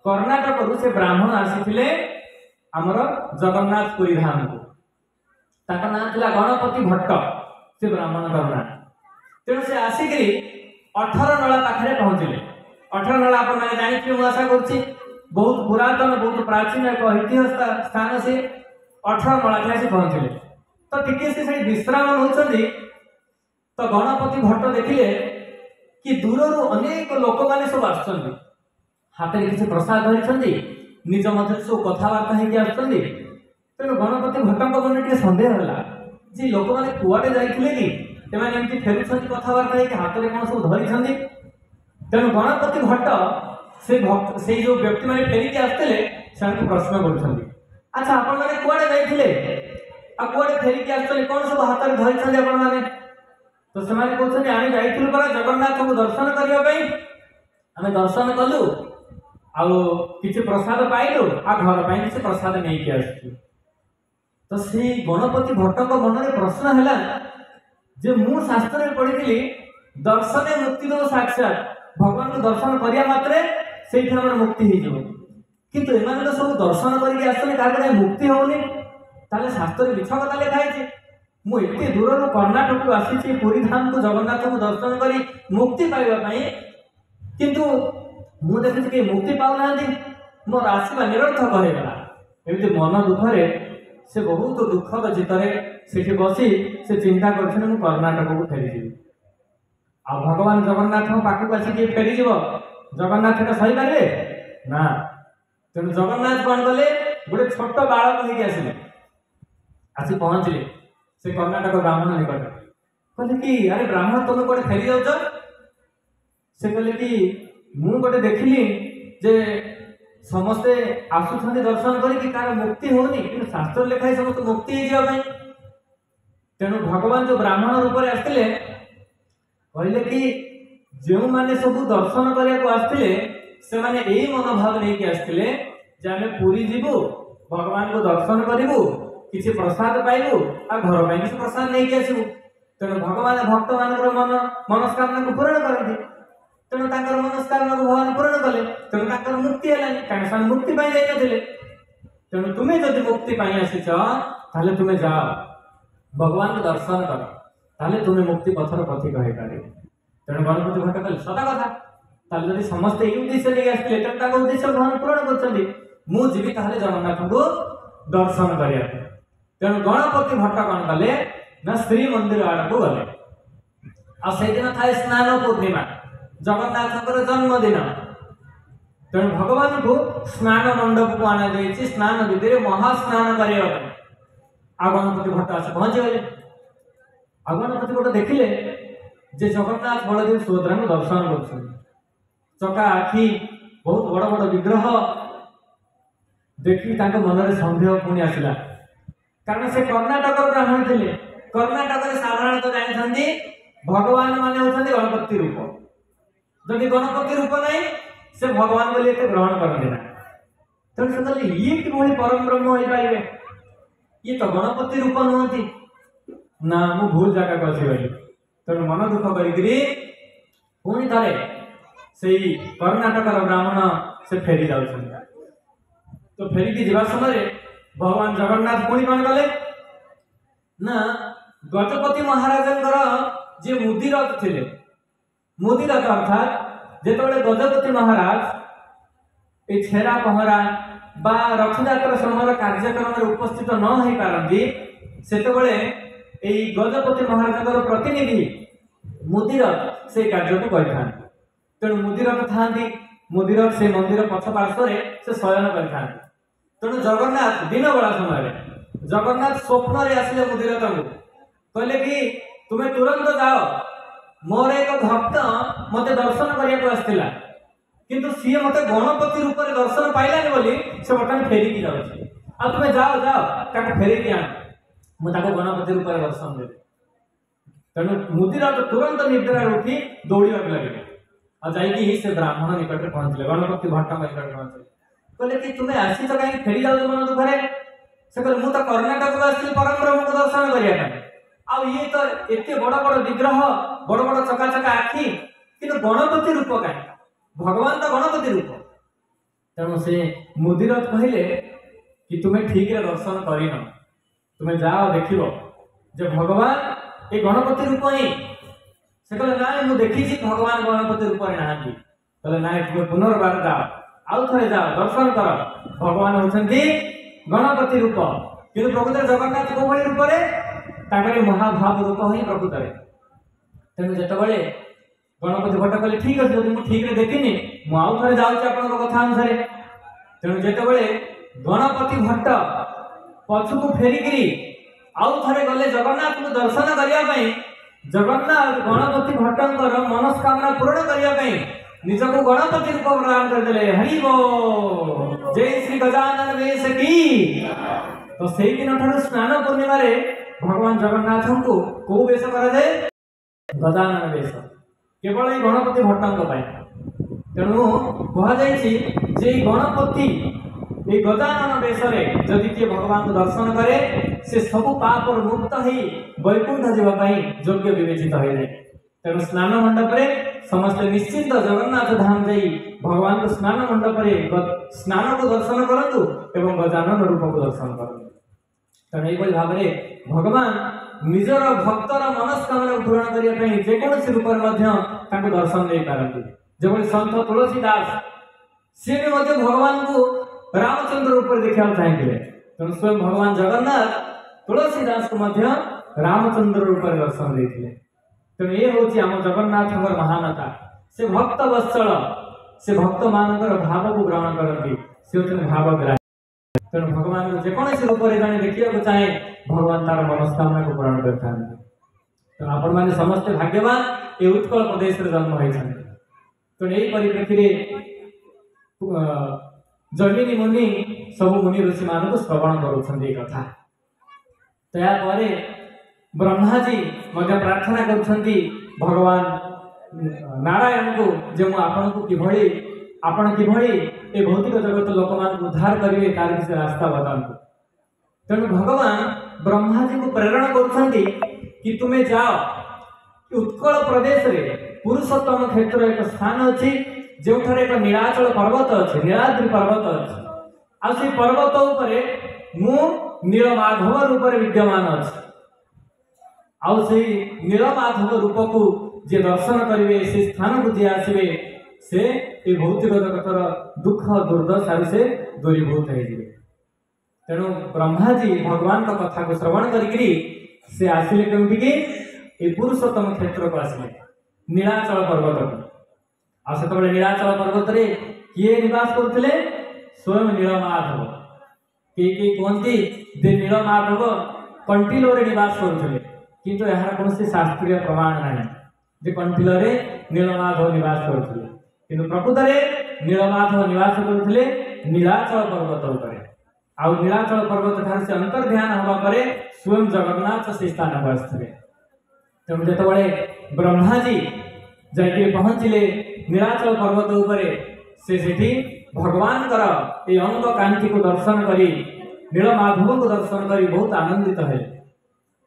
कर्णाटक से ब्राह्मण आसी आमर जगन्नाथ पुरी धाम को ताका नाम थिला गणपति भट्ट से ब्राह्मण करना तेणु से आसिकरी 18 नला पाखरे पहुंचले। 18 नला अपन माने जानि मैं आशा करूची बहुत पुरातन बहुत प्राचीन एक ऐतिहासिक स्थान से 18 नला से पहुंचले तो टिके से विश्राम होचंदी तो गणपति भट्ट देखिले कि दूररू अनेक लोक माने सब आछंदी हाथ में किसी प्रसाद धरिछंदी निज मध्य सब कथबार्ता होगी आछंदी तेणु गणपति भट्ट मन टे सन्देह है जे लोक मैंने कुआटे जाइए कि एमती फेरुंट कथबार्ता होगी हाथ में कौन सब धरी तेणु गणपति भट्ट से भक्त से जो व्यक्ति मैंने फेरिकी आसते प्रश्न कर अच्छा आपण मैंने कुआटे जाइए कुआटे फेरिकी आसते कौन सब हाथ में धरी आपण मैंने तो से कहते आम जाइलु परा जगन्नाथ को दर्शन करने आम दर्शन कलु आछि प्रसाद पाइलु आ घर पर किसी प्रसाद नहीं आसु तो से गणपति भट्ट मन में प्रश्न है जे मु शास्त्र में पढ़ी दर्शने मुक्ति दो साक्षात भगवान को दर्शन करिया मात्रे से मुक्ति हो किंतु एम तो सब दर्शन करके मुक्ति होनी ताले शास्त्र मिछ कथा लिखाई मुझे दूर कर्णाटक आसी पुरी धाम को जगन्नाथ को दर्शन करी मुक्ति पाइबापी किंतु मु देखी कि मुक्ति पाऊना मोर आसवा निरर्थक होगा एमती मन दुखरे से बहुत दुखद चित्तरे से बसी से चिंता कर कर्णाटक को फेरीजी आ भगवान जगन्नाथ पाखक आसिक फेरीज जगन्नाथ एटा सही पारे ना तेणु जगन्नाथ कौन कले गोटे छोट बालक होगी आसिले आसी पहुँचले से कर्णाटक ब्राह्मण निकट कहले कि अरे ब्राह्मण तुम कौन फेरी जाऊच से कहले कि मु गोटे देखिली जे समस्ते आसुछंती दर्शन करी कार मुक्ति होनी कि शास्त्र लिखाई समस्त मुक्ति हो तेणु भगवान जो ब्राह्मण रूप में आसते कहले कि जो माने सब दर्शन करने आसते से माने यही मनोभाव नहीं आसते आम पुरी जीवु भगवान को दर्शन करूँ किसी प्रसाद पाइबू आ घर पर किसी प्रसाद नहीं आसबू तेणु भगवान भक्त मान मन मनस्कामना को पूरण करती तेणु मनस्कामना को भगवान पूरण कले तेणु मुक्ति है कहीं मुक्ति जाइए तेणु तुम्हें जब मुक्ति आसीच ताले तुम्हें जाओ भगवान को दर्शन कर ताले तुम्हें मुक्ति पथर पथिक हो पारे तेणु गणपति भट्ट कहले सदा कथा ताले जब समस्ते ये उद्देश्य नहीं आसते तेणु उद्देश्य भगवान पूरण कर जीवी ताले जगन्नाथ को दर्शन करिया तेणु गणपति भट्ट कौन कले ना श्री मंदिर आड़ को गले दिन थाए स्नान पूर्णिमा जगन्नाथ जन्मदिन तेणु भगवान को स्नान मंडप को आना जाइए स्नान विधि महास्नान करने आ गणपति भट्ट आस पहुंची गले आ गणपति भट्ट देखिले जे जगन्नाथ बलदेव सुभद्रा को दर्शन कर चका आखि बहुत बड़ बड़ विग्रह देखी मन में सन्देह पुणी आसला कारण से कर्णाटक ब्राह्मण थे कर्णाटक साधारणतः जानते भगवान माने होते गणपति रूप जदि गणपति रूप नहीं से भगवान बोले ग्रहण करते ना तेणु से कहले ये कि परम ब्रह्म हो पारे ये तो गणपति रूप नुहति ना मु भूल जगह को आसगली तेणु मन दुख करी पुणी थे से कर्णाटक ब्राह्मण से फेरी जा तो फेरिकी जा समय भगवान जगन्नाथ पुणी कौन कले ना गजपति महाराज जी मुदिरथ थे मुदिरथ अर्थात जिते गजपति महाराज ये छेरा पहरा बा रथयात्रा समय कार्यक्रम में उपस्थित न हो पारती से गजपति महाराज प्रतिनिधि मुदिरथ से कार्य को करें तेणु मुदिरथ था मुदिरथ से मंदिर पछ पार्श्व से शयन करें तेणु जगन्नाथ दिन बेला समय जगन्नाथ स्वप्न आसिले मुदिरथ को कहले कि तुम्हें तुरंत जाओ मोर एक भक्त मते दर्शन करने आसला किंतु सी मते गणपति रूप में दर्शन पाइलानी बोली से बर्तमान फेरिकी जाऊँगी आ तुम्हें जाओ जाओ फेरिकी आण मुझे गणपति रूप में दर्शन देवी तेणु मुदिराज तुरंत निद्रा उठी दौड़ा लगे आ जाइए से ब्राह्मण निकट में पहुंचले गणपति भट्ट निकट में पहुंचले कहले कि तुम्हें आसी तो कहीं फेरी जाओ मन दुखरे से कहले मुझे कर्णाटक आसती परम ब्रह्म को दर्शन करने आ ये तो एत बड़ बड़ विग्रह बड़ बड़ चका चका आखि कि गणपति रूप कहीं भगवान तो गणपति रूप तेणु से मुदिराज कहले कि तुम्हें ठीक है दर्शन कर तुम्हें जाओ देख जे भगवान ये गणपति रूप ही से कहले ना मुझे देखी भगवान गणपति रूप में नहांती कहले ना तुम्हें पुनर्बार जाओ आउ थे जाओ दर्शन कर भगवान होती गणपति रूप कि प्रकृत जगन्नाथ को रूप में महाभाव रूप ही प्रकृत तेणु जिते गणपति भट्ट कहले ठीक अच्छे जब मुझे ठीक देखनी मुझे थे जाऊँ कथा अनुसार तेणु जिते गणपति भट्ट पछक फेरिकी आउ थे गले जगन्नाथ को दर्शन करने जगन्नाथ गणपति भट्टर मनस्कामना पूरण करने निज को गणपति रूप प्रदान करदे हरि बोल जय श्री गजानन वेश की तो से दिन ठार स्नान पूर्णिमा भगवान जगन्नाथ को कौ वेश कर गजानन वेश केवल ये गणपति भट्टों तेणु कहुई गणपति ये गजानन वेश जदि किए भगवान को दर्शन करे से सब पाप मुक्त हो वैकुंठ जावाई योग्य विवेचित हो जाए तेणु स्नान मंडप समस्त निश्चिंत जगन्नाथ धाम जाई भगवान को स्नान मंडप स्नान को दर्शन करूँ एवं गजानन रूप को दर्शन करूँ तेणु यही भाव में भगवान निजर भक्तर मनस्कामना पूरण करने जेकोसी रूप में दर्शन दे पारती जो सन्थ तुलसीदास सी भी भगवान को रामचंद्र रूप देखा चाहिए तेणु स्वयं भगवान जगन्नाथ तुलसीदास को रामचंद्र रूप में दर्शन देते तेणु ये हूँ आम जगन्नाथ महानता से भक्त वत्सल से भक्त मान भाव को ग्रहण करती से हूँ भावग्राही तेणु भगवान को जेकोसी रूप में जड़े देखा चाहे भगवान तार मनस्कामना को पूरण करते तेणु आपण मैंने समस्ते भाग्यवान ये उत्कल प्रदेश में जन्म होती तेणु यही परिप्रेक्षी जैमिनी मुनि सब मुनि ऋषि मान को श्रवण करुँच कथा तयापर ब्रह्मा जी प्रार्थना कर भगवान नारायण को जो आपण को किभली आपण किभली ए भौतिक जगत लोक मान उद्धार करेंगे तार किसी रास्ता बताते तेणु भगवान ब्रह्मा जी को प्रेरणा कर तुम्हें जाओ उत्कल प्रदेश रे पुरुषोत्तम क्षेत्र एक स्थान अच्छी जो एक नीलाचल पर्वत अच्छे नीलाद्रि पर्वत अच्छे आ पर्वत उपरे मु नीलमाधव रूप में विद्यमान अच्छे आउ से नीलमाधव रूप को जे दर्शन करेंगे से स्थान को जी आसवे से ये भौतिक जगतर दुख दुर्दशा से दूरीभूत हो तेणु ब्रह्मा जी भगवान का कथा को श्रवण करी से आसिले केउठी कि ये पुरुषोत्तम क्षेत्र को आसिले नीलाचल पर्वत को आ से नीलाचल पर्वत रे किए निवास करते स्वयं नीलमाधव किए कहती जे नीलमाधव कंटिलो रे निवास करते किंतु यार कौन शास्त्रीय प्रमाण ना जे कंटिलो रे नीलमाधव निवास करते किंतु प्रकृत में नीलमाधव निवास करते नीलाचल पर्वत उपरे आ नीलाचल पर्वत ठार से अंतर्ध्यान हवा पर स्वयं जगन्नाथ से स्थान को आसते तेणु जो ब्रह्मा जी जाके पहुँचले नीलाचल पर्वत उपरे से भगवान ये अंग कांति को दर्शन करी नीलमाधव को दर्शन करी बहुत आनंदित है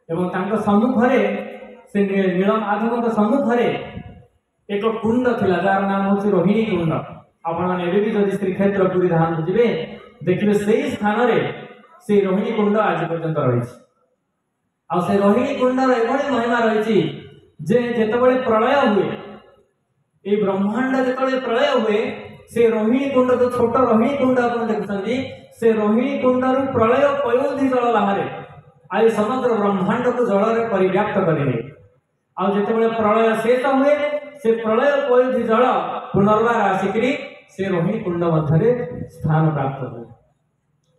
एवं सम्मुखरे से नीलमाधव सम्मुखरे एक कुंड थिला जार नाम हूँ रोहिणी कुंड आपण मैंने भी जब श्रीक्षेत्र पुरी धाम को जी देखिए से स्थान से रोहिणी कुंड आज पर्यंत रही आ रोहिणी कुंडर एभली महिमा रही जेतबे प्रलय हुए ये ब्रह्मांड जो प्रलय हुए से रोहिणी कुंड जो छोट रोहिणी कुंड आप देखुं से रोहिणी कुंडर प्रलय पयोधि जल बाहर आज समग्र ब्रह्मांड को जल परिव्याप्त करेंगे आ जिते प्रलय शेष हुए से प्रलय पयोधि जल पुनर्बार आसिक से रोहिणी कुंड मध्य स्थान प्राप्त हुए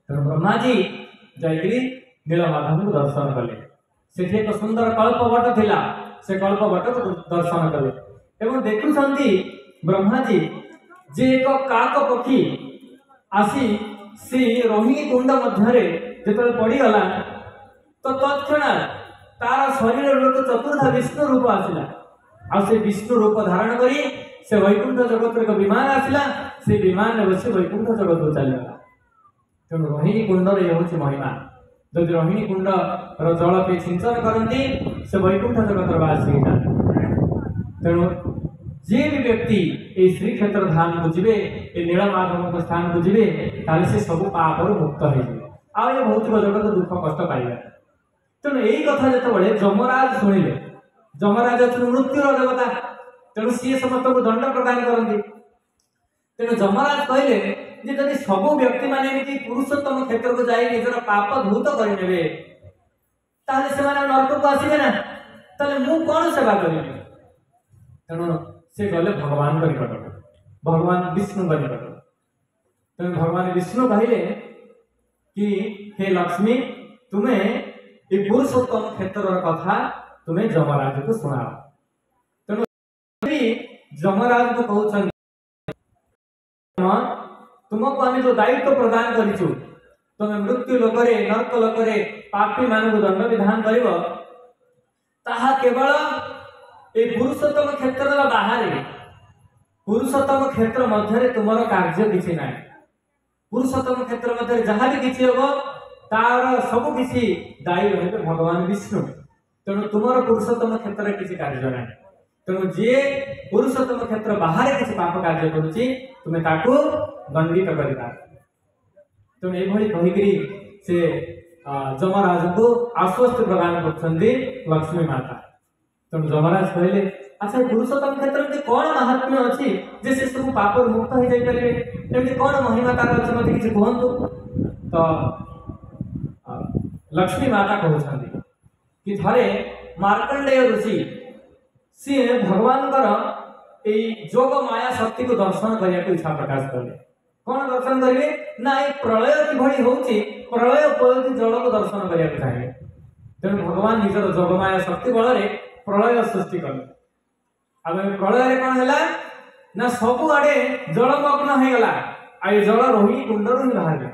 तेणु ब्रह्मा जी जाकरी नीलमाधव को दर्शन कले सेठी एक सुंदर कल्पवट थिला से कल्पवट को दर्शन कले एवं देखुछंती ब्रह्मा जी जे एक काक पक्षी आसी सी रोहिणी कुंड मध्य जो पड़गला तो तत्क्षणात तार शरीर लोक चतुर्था विष्णु रूप आसला आ से विष्णु रूप धारण करी से वैकुंठ जगत एक विमान आसला से विमान बसी वैकुंठ जगत को चलगला तेणु रोहिणी कुंडर ये हूँ महिमा जदि रोहिणी कुंड जल के सिंचन करती से वैकुंठ जगत बासी तेणु जे भी व्यक्ति ये श्री क्षेत्र धाम को जीवे ये नीलमाधव स्थान को जीवे ताले से सब पाप मुक्त हो ये भौतिक जगत दुख कष्ट पाइबा तेणु यही कथा जो जमराज शुणिले जमराज अच्छे मृत्युर देवता तेणु सी समस्त को दंड प्रदान करती तेणु जमराज कहले जे जदि सब व्यक्ति माने पुरुषोत्तम क्षेत्र को जाई निजर पाप धूत करने ताले से नरक को आसबे ना ताले मु कौन सेवा करी तेणु से गले भगवान निकट भगवान विष्णु निकट तेणु भगवान विष्णु कहले कि हे लक्ष्मी तुम्हें ये पुरुषोत्तम क्षेत्र कथा तुम्हें जमराज को सुनाओ तेणु जमराज को कहते तुमको आम जो दायित्व प्रदान करूँ तुम मृत्यु लोकरे नरक लोकरे पापी मान दंड विधान कर केवल ये पुरुषोत्तम क्षेत्र बाहर पुरुषोत्तम क्षेत्र मध्य तुम कार्य किसी ना पुरुषोत्तम क्षेत्र मध्य जहाँ भी किसी हम तार सब किसी दायी रहे भगवान विष्णु तेणु तुम पुरुषोत्तम क्षेत्र किसी कार्य ना तेणु जे पुरुषोत्तम क्षेत्र बाहर किसी पाप कार्य करुच्ची तुम्हें ताकू दंडित कर तेणु ये कहीकि से जमराज को आश्वस्त प्रदान कर लक्ष्मी माता तेणु जमराज कहले अच्छा पुरुषोत्तम क्षेत्र में कौन महात्म्य अच्छी जे से सब पाप मुक्त हो जाए एमती कौन महिमा तार अच्छे मत किसी कहतु तो लक्ष्मी माता कहते कि थरे मार्कंडेय ऋषि सी भगवान जोग माया शक्ति को दर्शन करने को इच्छा प्रकाश कले कौन दर्शन करेंगे ना ये प्रलय किभली होची प्रलय उपयोगी जल को दर्शन करने को चाहिए तेणु भगवान निजर जोगमाया शक्ति बल प्रलय सृष्टि कले अब प्रलय कौन है ना सब आड़े जलमग्न हो गला आ जल रोहिणी कुंड ही बाहर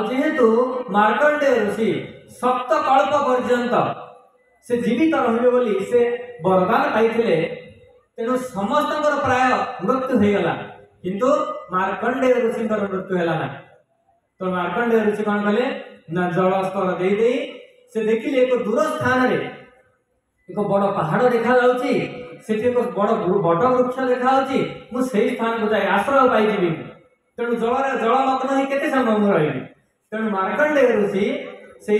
जेहेतु मार्कंडेय ऋषि सप्तकल्प पर्यंत से जीवित रहिबे बोली से वरदान पाइथिले तेणु समस्त प्राय मृत्यु हो गला किंतु मार्कंडेय ऋषि मृत्यु है ना तो मार्कंडेय ऋषि कौन कले ना जल स्तर दे से देखिले एक दूर स्थान रे एक बड़ पहाड़ देखा जाउची सेठी एक बड़ वृक्ष देखा जाउची मु सेही स्थान को जाय आश्रय पाई जीवी तेणु जलमग्न ही केते समय मु रही तेणु मार्कंडेय ऋषि से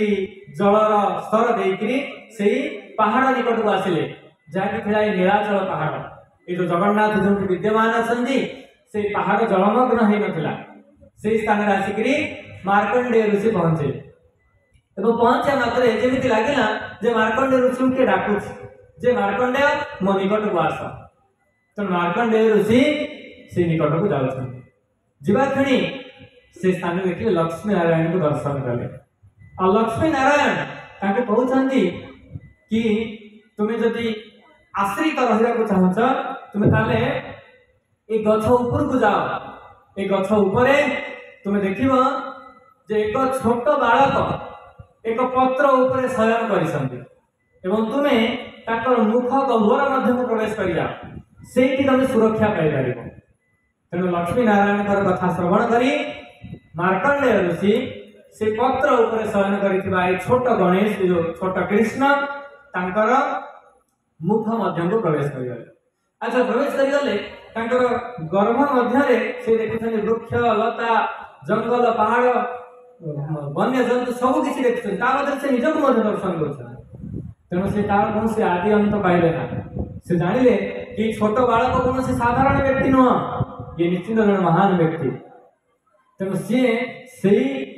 जलर स्तर देकरी से पहाड़ निकट को आसिले जहाँकि थिला नीलाचल पहाड़ ये जो जगन्नाथ जो विद्यमान अच्छी से पहाड़ जलमग्न हो नाला से स्थान आसिकी मार्कंडेय ऋषि पहुंचे पहुंचा मात्रे जमी लगे जे मार्कंडेय ऋषि किए डाकुच जे मार्कंडेय मो निकट को आस तेणु मार्कंडेय ऋषि से निकट को जावा क्षणी से स्थान देखिए लक्ष्मी नारायण को दर्शन कले और लक्ष्मी नारायण ताके कहते कि तुम्हें जदि आश्रित रहा चाहूच तुम्हें ताले एक गछ ऊपर को जाओ एक गछ ऊपर तुम्हें देख जे एक छोट बालक एक पत्र ऊपर शयन कर तुम्हें मुख गह्वर मध्य प्रवेश कर जाओ से तुम सुरक्षा पाइपर तेणु लक्ष्मी नारायण कथा श्रवण करी मार्कंडेय ऋषि से पत्र ऊपर शयन कर छोट गणेश जो छोट कृष्ण तांकर मुख मध्य को प्रवेश कर अच्छा प्रवेश कर गर्भ मध्य से देखुं वृक्ष लता जंगल पहाड़ वन्य जंतु सब किसी देखते से निजक दर्शन कर तेणु से कौन से आदि अंत पाइले ना से जानिले कि छोट बालक कौन से साधारण व्यक्ति नुह ये निश्चित जन महान व्यक्ति तेणु सी से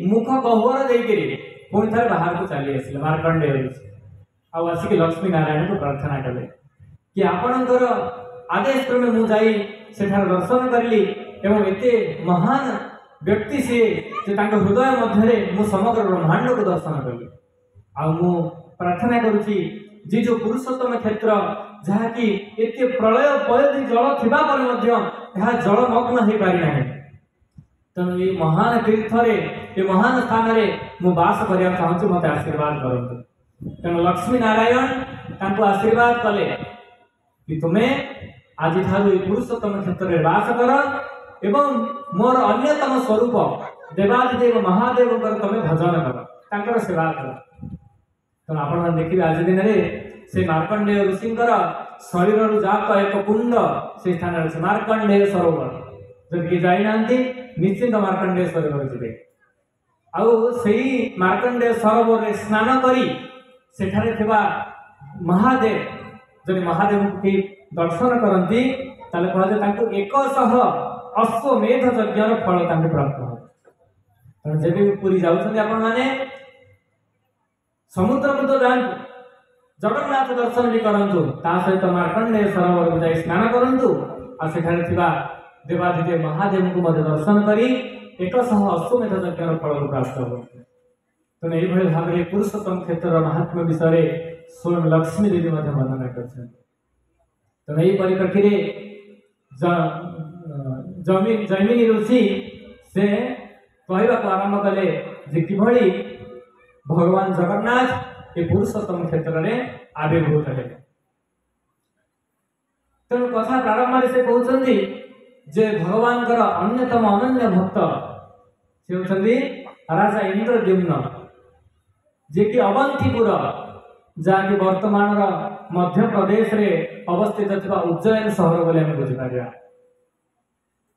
मुख गह्वर देकर पुणी थे बाहर को चली आसिले मार्कंडेय ऋषि आसिक लक्ष्मी नारायण को प्रार्थना कले कि आपणकर आदेश क्रमे मु जाई सेठार दर्शन करली एवं एते महान व्यक्ति सी हृदय मध्य मु समग्र ब्रह्मांड को दर्शन कली मु प्रार्थना करुची जे जो पुरुषोत्तम क्षेत्र जहाँकि एते प्रलय पयति जल थिबा पर मध्य यह जलमग्न हो पारि नाही। तेणु ये महान तीर्थ ये महान स्थान रे मु बास करिया चाहूँ मते आशीर्वाद करंतु। तेणु लक्ष्मी नारायण तांको आशीर्वाद कले कि तुम्हें आज ठारू पुरुषोत्तम क्षेत्र में बास कर एवं मोर अन्यतम स्वरूप देवादिदेव महादेव तुम्हें भजन कर तांकर सेवा कर। तो आपण देखिए आज दिन में से मार्कंडेय ऋषिंकर शरीर जाक एक कुंड से स्थान अच्छे मार्कंडेय सरोवर जब किए जाना निश्चिंत मार्कंडेय सरोवर जी आई मार्कंडेय सरोवर में स्नान करी सेठारे थिबा महादेव जब महादेव की दर्शन करती कहते 100 अश्वमेध यज्ञ फल प्राप्त हो। जब भी पुरी जाऊँ आपण मैंने समुद्र को तो जातु जगन्नाथ दर्शन भी करंतु ता सहित मार्कंडेय सरोवर को जाई स्नान करंतु आ सेठारे थिबा देवादिदेव महादेव को मध्य दर्शन करी 100 अश्वमेध यज्ञ फल प्राप्त हो। तेणु यही भाव में पुरुषोत्तम क्षेत्र महात्म्य विषय स्वयं लक्ष्मी देवी वर्णना कर। तेणु यही परिप्रेक्षी जैमिनी ऋषि से कहवाक आरंभ कले कि भगवान जगन्नाथ ये पुरुषोत्तम क्षेत्र में आविर्भूत है। तेणु कथा प्रारंभ से कहते जे भगवान अन्यतम अनन्य भक्त से होती राजा इंद्रद्युम्न जे कि अवंतीपुर जहाँकि वर्तमान मध्य प्रदेश रे अवस्थित उज्जैन सहर बोले बुझीपर।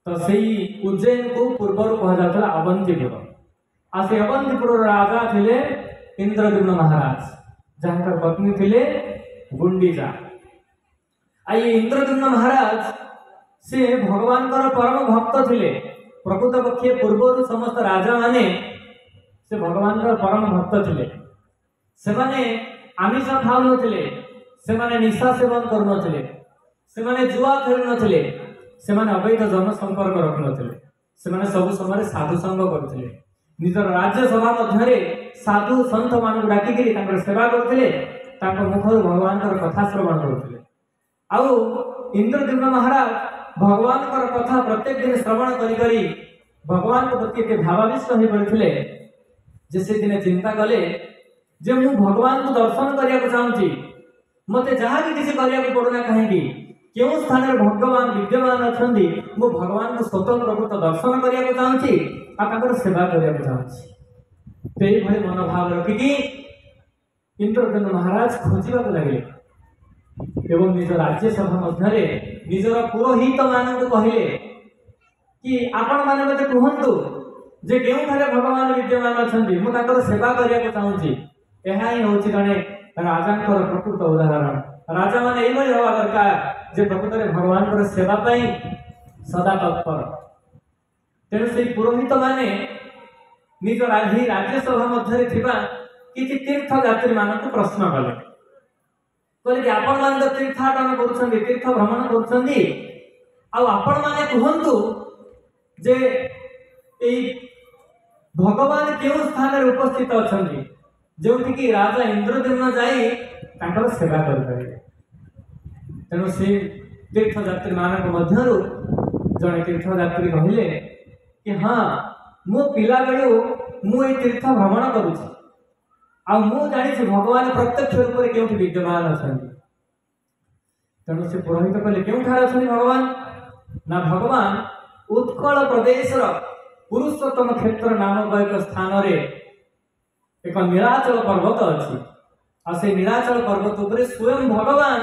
तो सही उज्जैन को पूर्वर कहुला अवंतीपुर आ से अवंतीपुर राजा थिले इंद्रद्युम्न महाराज जहाँ पत्नी थिले गुंडीजा। आई इंद्रद्युम्न महाराज से भगवान परम भक्त थिले प्रकृत पक्षे पूर्वर समस्त राजा माने से भगवान परम भक्त थिले। सेमाने आमिष खाऊ नथिले, सेमाने निशा सेवन करू नथिले, सेमाने जुआ खेलु नथिले, सेमाने अवैध जन संपर्क रखु नथिले, सेमाने सब समय साधु संग करथिले। निजर राज्य सभा मध्य साधु संत मान डाकिक सेवा करथिले, तांको मुखर भगवान कथा श्रवण करथिले। आउ इंद्रद्युम्न महाराज भगवान कथा प्रत्येक दिन श्रवण करी करी भगवान के प्रति एते भावाविष्ट हो पड़ते जे से दिन चिंता कले जे मु भगवान को दर्शन करिया चाहूँगी मते जहाँ भी किसी करिया पड़ूना कहीं क्यों स्थान में भगवान विद्यमान अच्छा मु भगवान को स्वतंत्र प्रकृत दर्शन करिया चाहूँगी आ सेवा करिया चाहूँगी। तो ये मनोभाव रखिकी इंद्रद्युम्न महाराज खोजा लगे एवं निज राज्यसभा मध्य निजर पुरोहित मान कहले कि आपण मैंने मत कहतु जे केउठारे भगवान विद्यमान अच्छा मुझे सेवा करिया चाहूँगी। यह ही हूँ जड़े राजा प्रकृत उदाहरण। राजा मैंने यही हवा दरकार जे प्रकृत में भगवान को सेवा सदा तत्पर। तेणु से पुरोहित माने निज राज्यसभा मध्य किसी तीर्थ यात्री मान प्रश्न कले कहले कि आपण मान तीर्थाटन कर तीर्थ भ्रमण कर कहतु जे भगवान क्यों स्थान में उपस्थित अच्छा जो कि राजा इंद्रद्युम्न जाई सेवा करें। तेणु से तीर्थयात्री मान मध्य जड़े तीर्थयात्री कहले कि हाँ मो पिला बेलू मु तीर्थ भ्रमण करुछि मु जानी भगवान प्रत्यक्ष रूप से क्यों विद्यमान अच्छा। तेणु से पुरोहित कहले क्योंठार अच्छा भगवान ना भगवान उत्कल प्रदेश पुरुषोत्तम क्षेत्र नामक एक स्थान रे एक नीलाचल पर्वत अच्छी आ से नीलाचल पर्वत उपरे स्वयं भगवान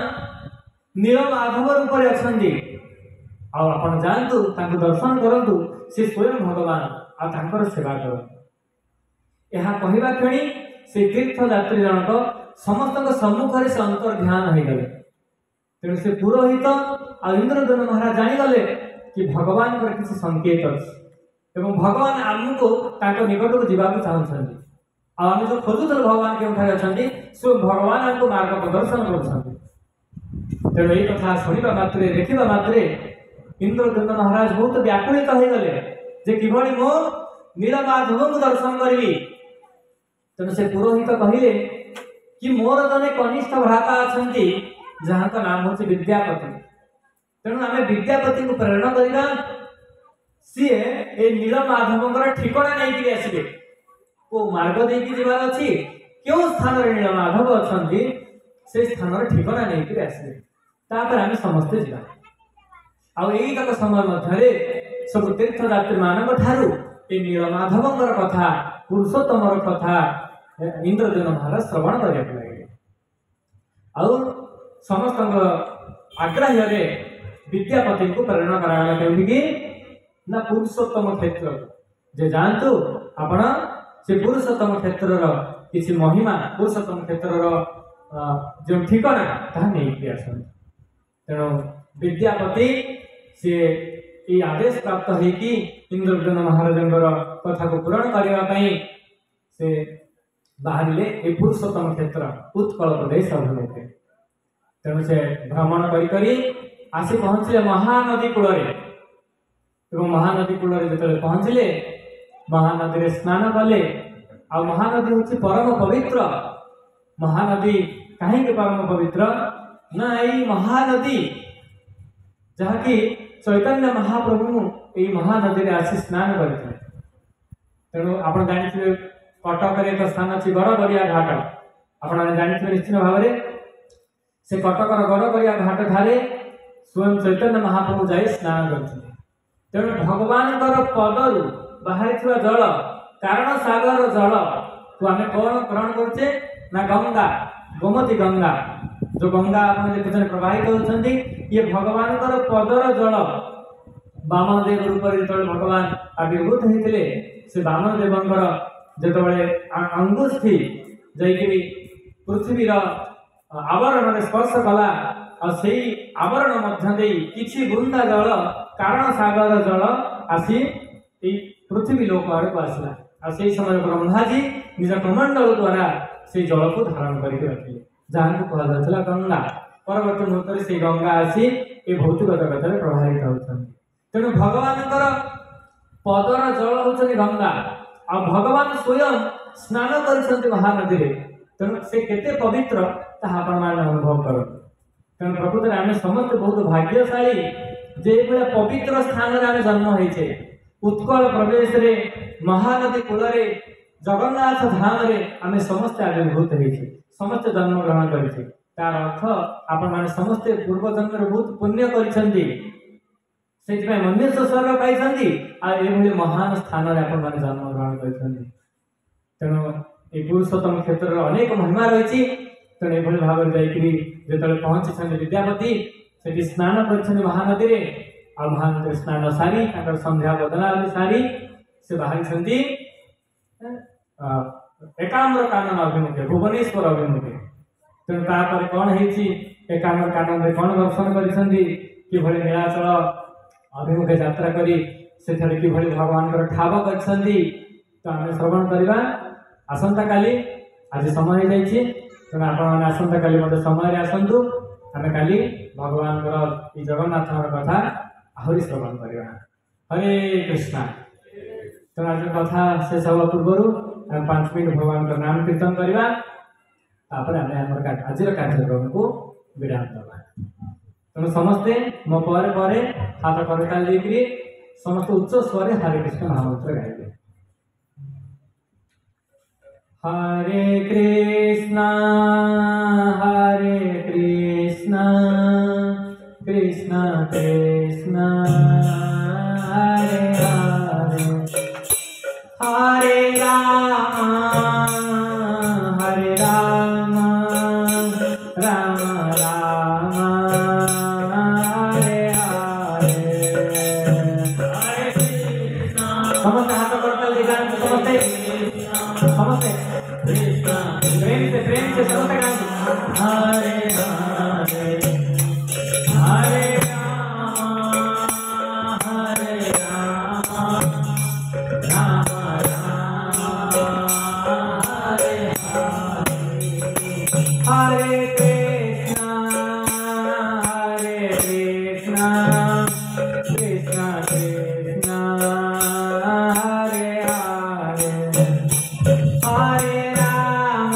नीलमाधव रूप में अच्छा आपण जानतु दर्शन करंतु से स्वयं भगवान आ सेवा करंतु। यह कहवा क्षणी से तीर्थयात्री जनक समस्त सम्मुख से अंतर ध्यान हो गले। तेणु से पुरोहित आ इंद्रद्युम्न महाराज जानीगले कि भगवान किसी संकेत अच्छी भगवान आमको निकट को जावाक चाहते आम जो खोजुल भगवान क्यों अच्छा स्वयं भगवान आमको मार्ग प्रदर्शन कर। तेणु यही कथा शुणा मात्रे देखा मात्रे इंद्रद्युम्न महाराज बहुत व्याकुलित हो गले जे किभଳି मो नीलमाधव को दर्शन करी। तेणु से पुरोहित कहले कि मोर जने कनिष्ठ भ्राता अछंती जहाँ का नाम होचे विद्यापति। तेणु आमे विद्यापति को प्रेरणा करिबा सी ए नीलमाधवଙ୍କର ठिकाना नहीं कि आसीबे को मार्ग दे कि जीवार अछि क्यों स्थान रे नीलमाधव अछंती से स्थान रे ठिकाना नहीं कि आसीबे तापर आमे समस्त जीवा आ एई तक समय मध्यरे सब तीर्थयात्री मानक ठारू ए नीलमाधवଙ୍କର कथा पुरुषोत्तमर कथा इंद्रदेव महाराज श्रवण करने लगे आउ समस्त आग्राह्य विद्यापति को प्रेरणा कराला कि ना पुरुषोत्तम क्षेत्र जे जानतु आपण से पुरुषोत्तम क्षेत्र किसी महिमा पुरुषोत्तम क्षेत्र जो ठिकाना ताहा नहीं आसन तेणु विद्यापति से ये आदेश प्राप्त है कि इंद्रदेव महाराजंकर कथा को पूरण करने से बाहरिले ए पुरुषोत्तम क्षेत्र उत्कल प्रदेश अभिमुखे तेणु से भ्रमण करी आसी पहुंचले महानदी कूल महानदी कूल जो पहुंचले महानदी स्नान कले आ महानदी हूँ परम पवित्र महानदी कहीं परम पवित्र ना यही महानदी जहाँकि चैतन्य महाप्रभु यही महानदी में आसी स्नान करते तेणु आप जानी कटक एक स्थान अच्छी गड़गड़िया घाट आपने जानते निश्चित भाव में से कटकर गड़गड़िया घाट ठारे स्वयं चैतन्य महाप्रभु जाए स्नान करते तेणु भगवान पदर बाहरी जल कारण सागर जल को आम कौन ग्रहण करचे ना गंगा गोमती गंगा जो गंगा आप देखते प्रवाहित होती ये भगवान पदर जल वामदेव रूप जो भगवान आविर्भूत होते से वामदेवर जितेबाला अंगुश थी जाकि पृथ्वीर आवरण में स्पर्श कला और से आवरण मध्य किसी बूंदा जल कारण सागर जल आसी पृथ्वी लोक आड़क आसला और से समय ब्रह्मा जी निज कमंडल द्वारा से जल को धारण करके रखिले जहाँ को कहा गंगा परवर्त मुहूर्त से गंगा आसी ये भौतिक जगत में प्रभावित होती तेणु भगवान पदर जल होती गंगा आ भगवान स्वयं स्नान कर महानदी तेणु से केते पवित्र ताहा अनुभव कर तेणु प्रकृत आम समस्त बहुत भाग्यशाली जे पवित्र स्थान में जन्म होइछे उत्कल प्रदेश रे महानदी कूल जगन्नाथ धाम रे आम समस्त आविर्भूत होइछे समस्त जन्म ग्रहण करिछे तार अर्थ आपण माने समस्त पूर्व जन्म रे बहुत पुण्य करिसेंती से मनुष्य स्वर्ग पाई आ महान स्थान जन्म ग्रहण कर तेणु ये पुरुषोत्तम क्षेत्र अनेक महिमा रही तेणु ये भाव में जो पहुंची विद्यापति से स्नान कर महानदी आ महानदी स्नान सारी संध्या बदना सारी से बाहरी एकाम्र कानन अभिमुखे भुवनेश्वर अभिमुखे तेणु तापर कौन है एकाम्र कानन में कौन दर्शन कर नीलाचल अभिमुखे यात्रा करी से किभली भगवान ठाव कर तो आम श्रवण करवा आसंता काली आज समय हो जाए तेणु आप आसंता काली मत समय आसतु आम काली भगवान जगन्नाथ कथा आहरी श्रवण करवा हरे कृष्णा तेणु आज कथा शेष हवा पूर्व 5 मिनट भगवान का नाम कीर्तन करवा आज कार्यक्रम को विराम दबा तेणु समस्ते मो पर हाथ करताल देकरी समस्त उच्च स्वर हरे कृष्ण महामंत्र गाइबे हरे कृष्णा कृष्णा कृष्णा हरे हरे हरे राम राम राम समस्त हाथ करतल दिखान समस्ते प्रेम से समस्त गान हरे हरे हरे राम राम राम हरे हरे कृष्णा कृष्णा कृष्णा हरे हरे हरे राम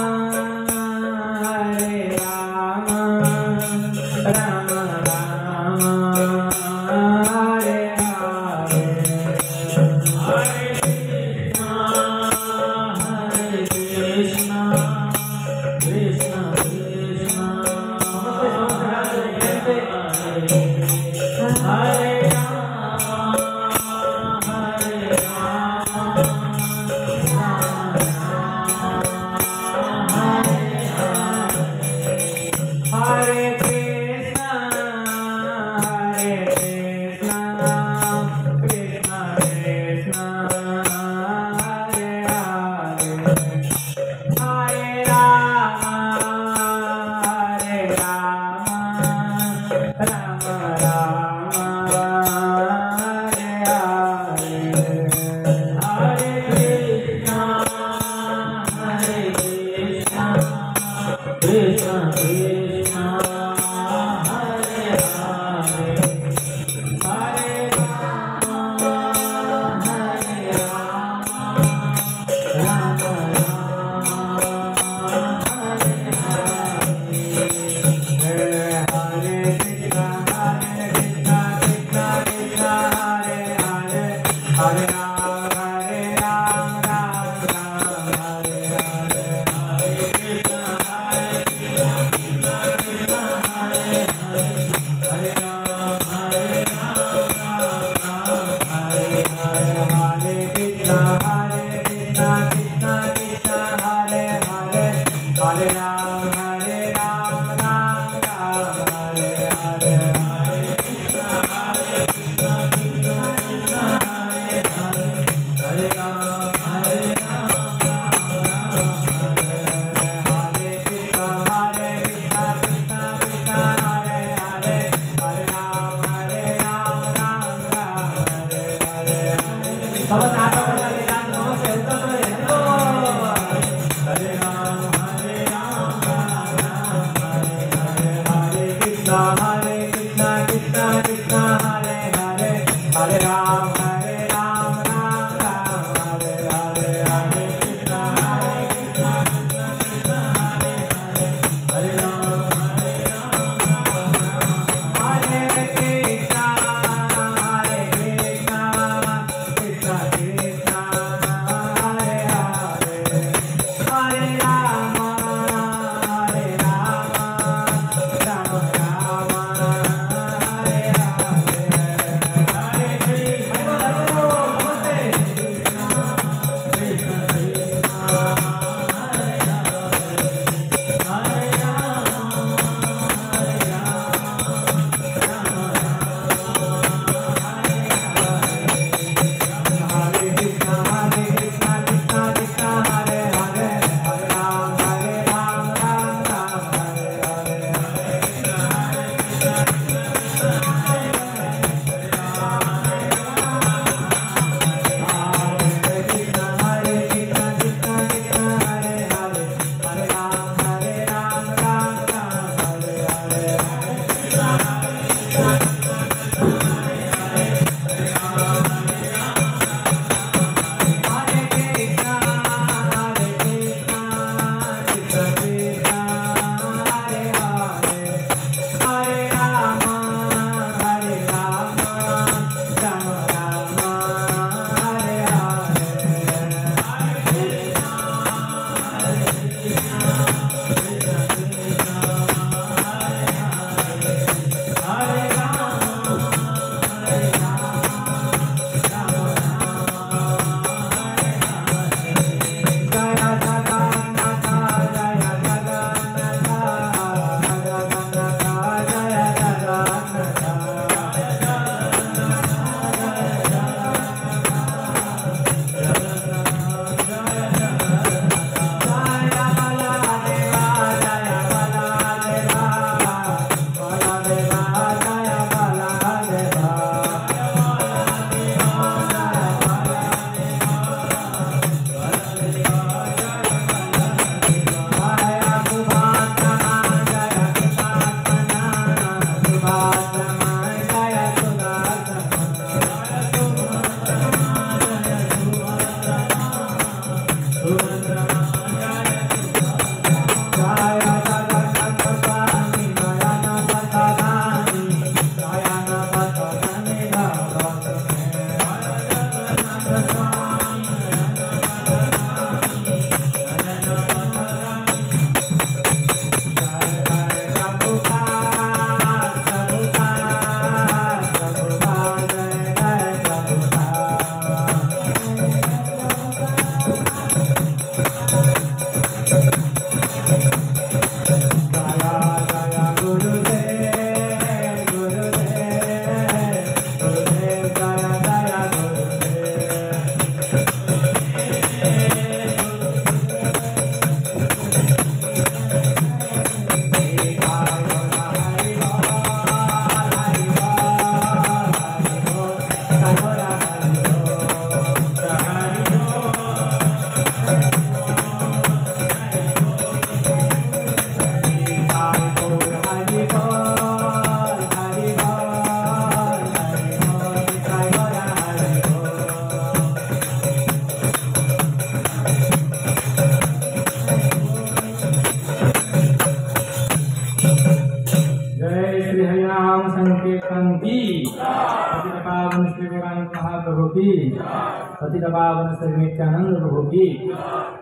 पतित पावन श्री नित्यानंद प्रभु की,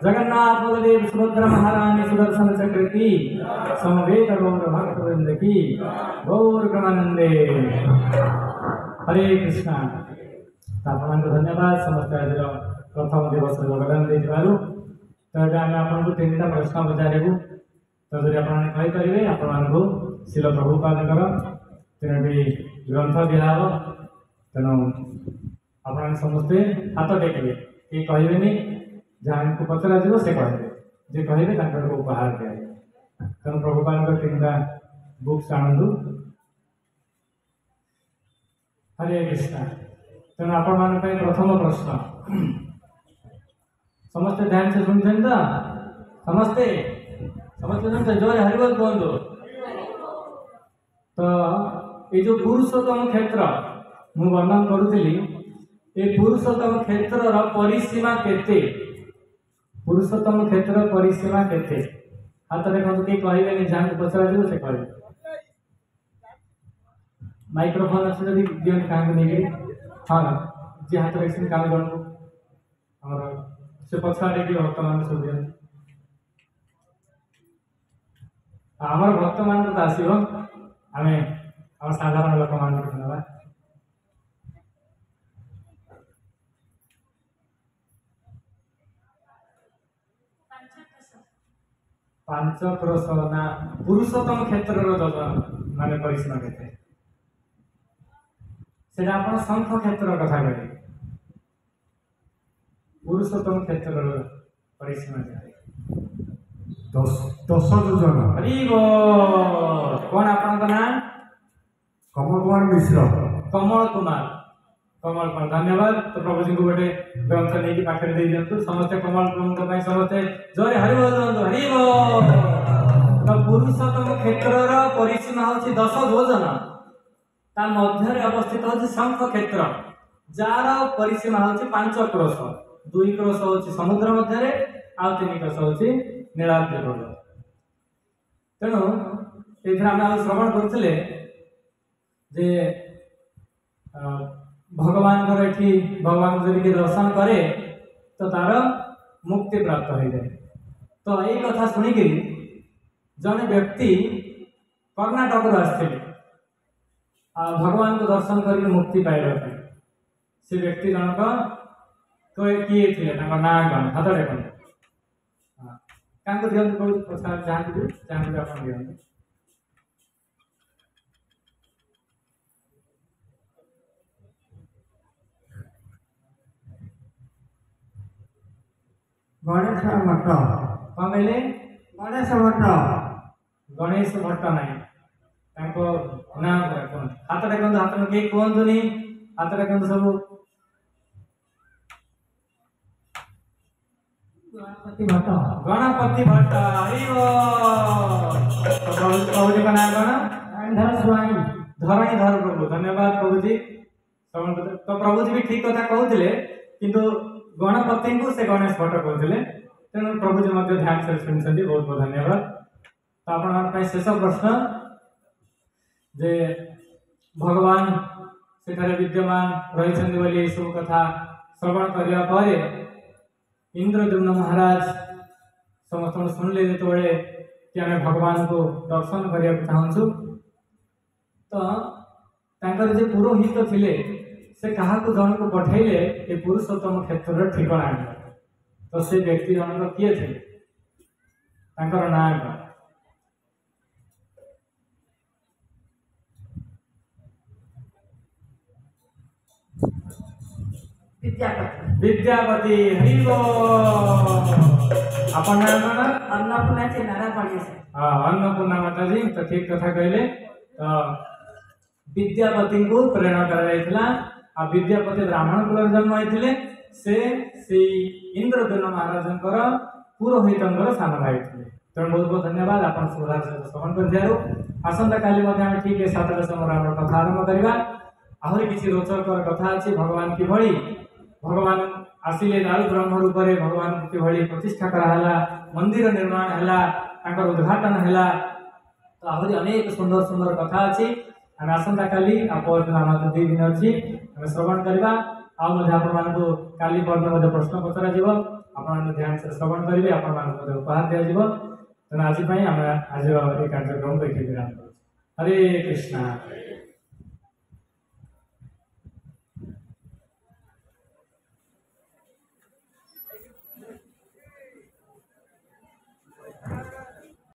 जगन्नाथ बलदेव सुभद्रा महारानी सुदर्शन चक्र की, समवेत गौर भक्त वृंद की, गौर क्रमानंदे। हरे कृष्णा। आपन धन्यवाद समस्त आज प्रथम दिवस योगदान देथिबारु। तो एटा हम आपन को तीनटा प्रश्न पचारिबु। तो जदि आपन कहि परिबे आपन को शिल प्रभुपादकर तीनोटी ग्रंथ दियाव। तेणु आपण समस्ते हाथ टेकिबे, कि कहबेनि जहाँ को पचरा जीव से कहबे, जे कहबे तांकर को उपहार दिया। तेणु प्रभुपादकर तीनटा बुक्स आणंदु। हरे कृष्णा। तेणु आपण मान प्रथम प्रश्न समस्ते ध्यान से सुनछन तो समस्ते समस्ते सुनते जोर हरिबोल कहंतु। तो ये जो पुरुषोत्तम क्षेत्र मु वर्णन करुଥିଲି, ये पुरुषोत्तम क्षेत्र परिसीमा केते? पुरुषोत्तम क्षेत्र परिसीमा केते? हाथ देखो कि कहबेनि जहाँ को पचरा जीव से कहबे। माइक्रोफोन अच्छे जदि दियन काम नहीं। हाँ जी हाथ रखिन काम करबो और से पछाड़े कि भक्त मान सब दियन। आमर भक्त मान तो आसीब, आमे हम साधारण लोक मान को सुनबा। पांच क्रश ना पुरुषोत्तम क्षेत्र माने परिसीमा केते? से आप शंख क्षेत्र कथा कहे। पुरुषोत्तम क्षेत्र परिसीमा केते? 10 योजन। हरि कौन आपन ना? कमल कुमार मिश्र। कमल कुमार। कमल कुमार धन्यवाद। तो प्रभु जी को गोटे ग्रंथ नहीं पाखे दे दिंतु समस्ते। कमल कुमार समस्ते जय हरि बोल दिंतु। हरि बोल। तो पुरुषोत्तम क्षेत्र परिसीमा हूँ 10 योजन। ता मध्य अवस्थित होची शंख क्षेत्र, जार परिसीमा होची 5 क्रश। 2 क्रश होची समुद्र मध्य आ 3 क्रश होची नीलाद्रि पर्वत। तेणु ये श्रवण करथिले जे भगवान भगवान जदि दर्शन करे तो तार मुक्ति प्राप्त हो जाए। तो यही कथा शुणिक जने व्यक्ति कर्णाटक आसते भगवान को दर्शन कर मुक्ति पाइबा से व्यक्ति जनक किए थे ना कौन? हाथ देखते क्या दिखते चाहते चाहते आप दिखते। गणेश मठ। कौन कहले? गणेश मठ। गणेश भट्ट नाई ना हाथ देखते हाथ में कई कहतुनि हाथ देखते सब गणपति भट्ट। गणपति भट्ट। प्रभु जी का नाम कौन? धरणीधर प्रभु। धन्यवाद प्रभु जी। तो प्रभु जी भी ठीक कथा कहते किंतु गणपति को से गणेश भट्ट कहते। तेणु प्रभु जी मध्य ध्यान से शुणी बहुत बहुत धन्यवाद। तो आपण शेष प्रश्न जे भगवान सेठारे विद्यमान रही बोली सब कथा श्रवण करने पर इंद्रद्युम्न महाराज समस्त शुणिले जो कि आम भगवान को दर्शन करने को चाहूँ तो तांकर जे पुरोहित थिले से कहा जन को पठेले ये पुरुषोत्तम क्षेत्र ठिकाना आने तो से व्यक्ति जनक किए थे तांकर नाम कौन? विद्यापति विद्यापति हरिबो अपन नाम ना अन्नपूर्णा चेनारा बढ़िया से अन्नपूर्णा माता जी तो ठीक कथा कहले तो विद्यापति को प्रेरणा करा आ विद्यापति ब्राह्मण कुल जन्म होते से इंद्रद्युम्न महाराजंकर पुरोहितंकर सान भाई थे। तेणु बहुत बहुत धन्यवाद आप सुधार सहित श्रवण कर आसंता काली ठीक 7 समय आम कथा आरंभ करवा आहरी किसी रोचक कथा अच्छी भगवान किभली भगवान आसिले दारू ब्रह्म रूप में भगवान किभली प्रतिष्ठा कराला मंदिर निर्माण है उद्घाटन है तो आहरी अनेक सुंदर सुंदर कथा अच्छी आम आसंता काली आम 2 दिन अच्छी आम श्रवण करवा काली पर्न प्रश्न पचर आप ध्यान से श्रवण करेंगे आप उपहार दिज्व तेना आज आज ये कार्यक्रम को विराम कर हरे कृष्णा।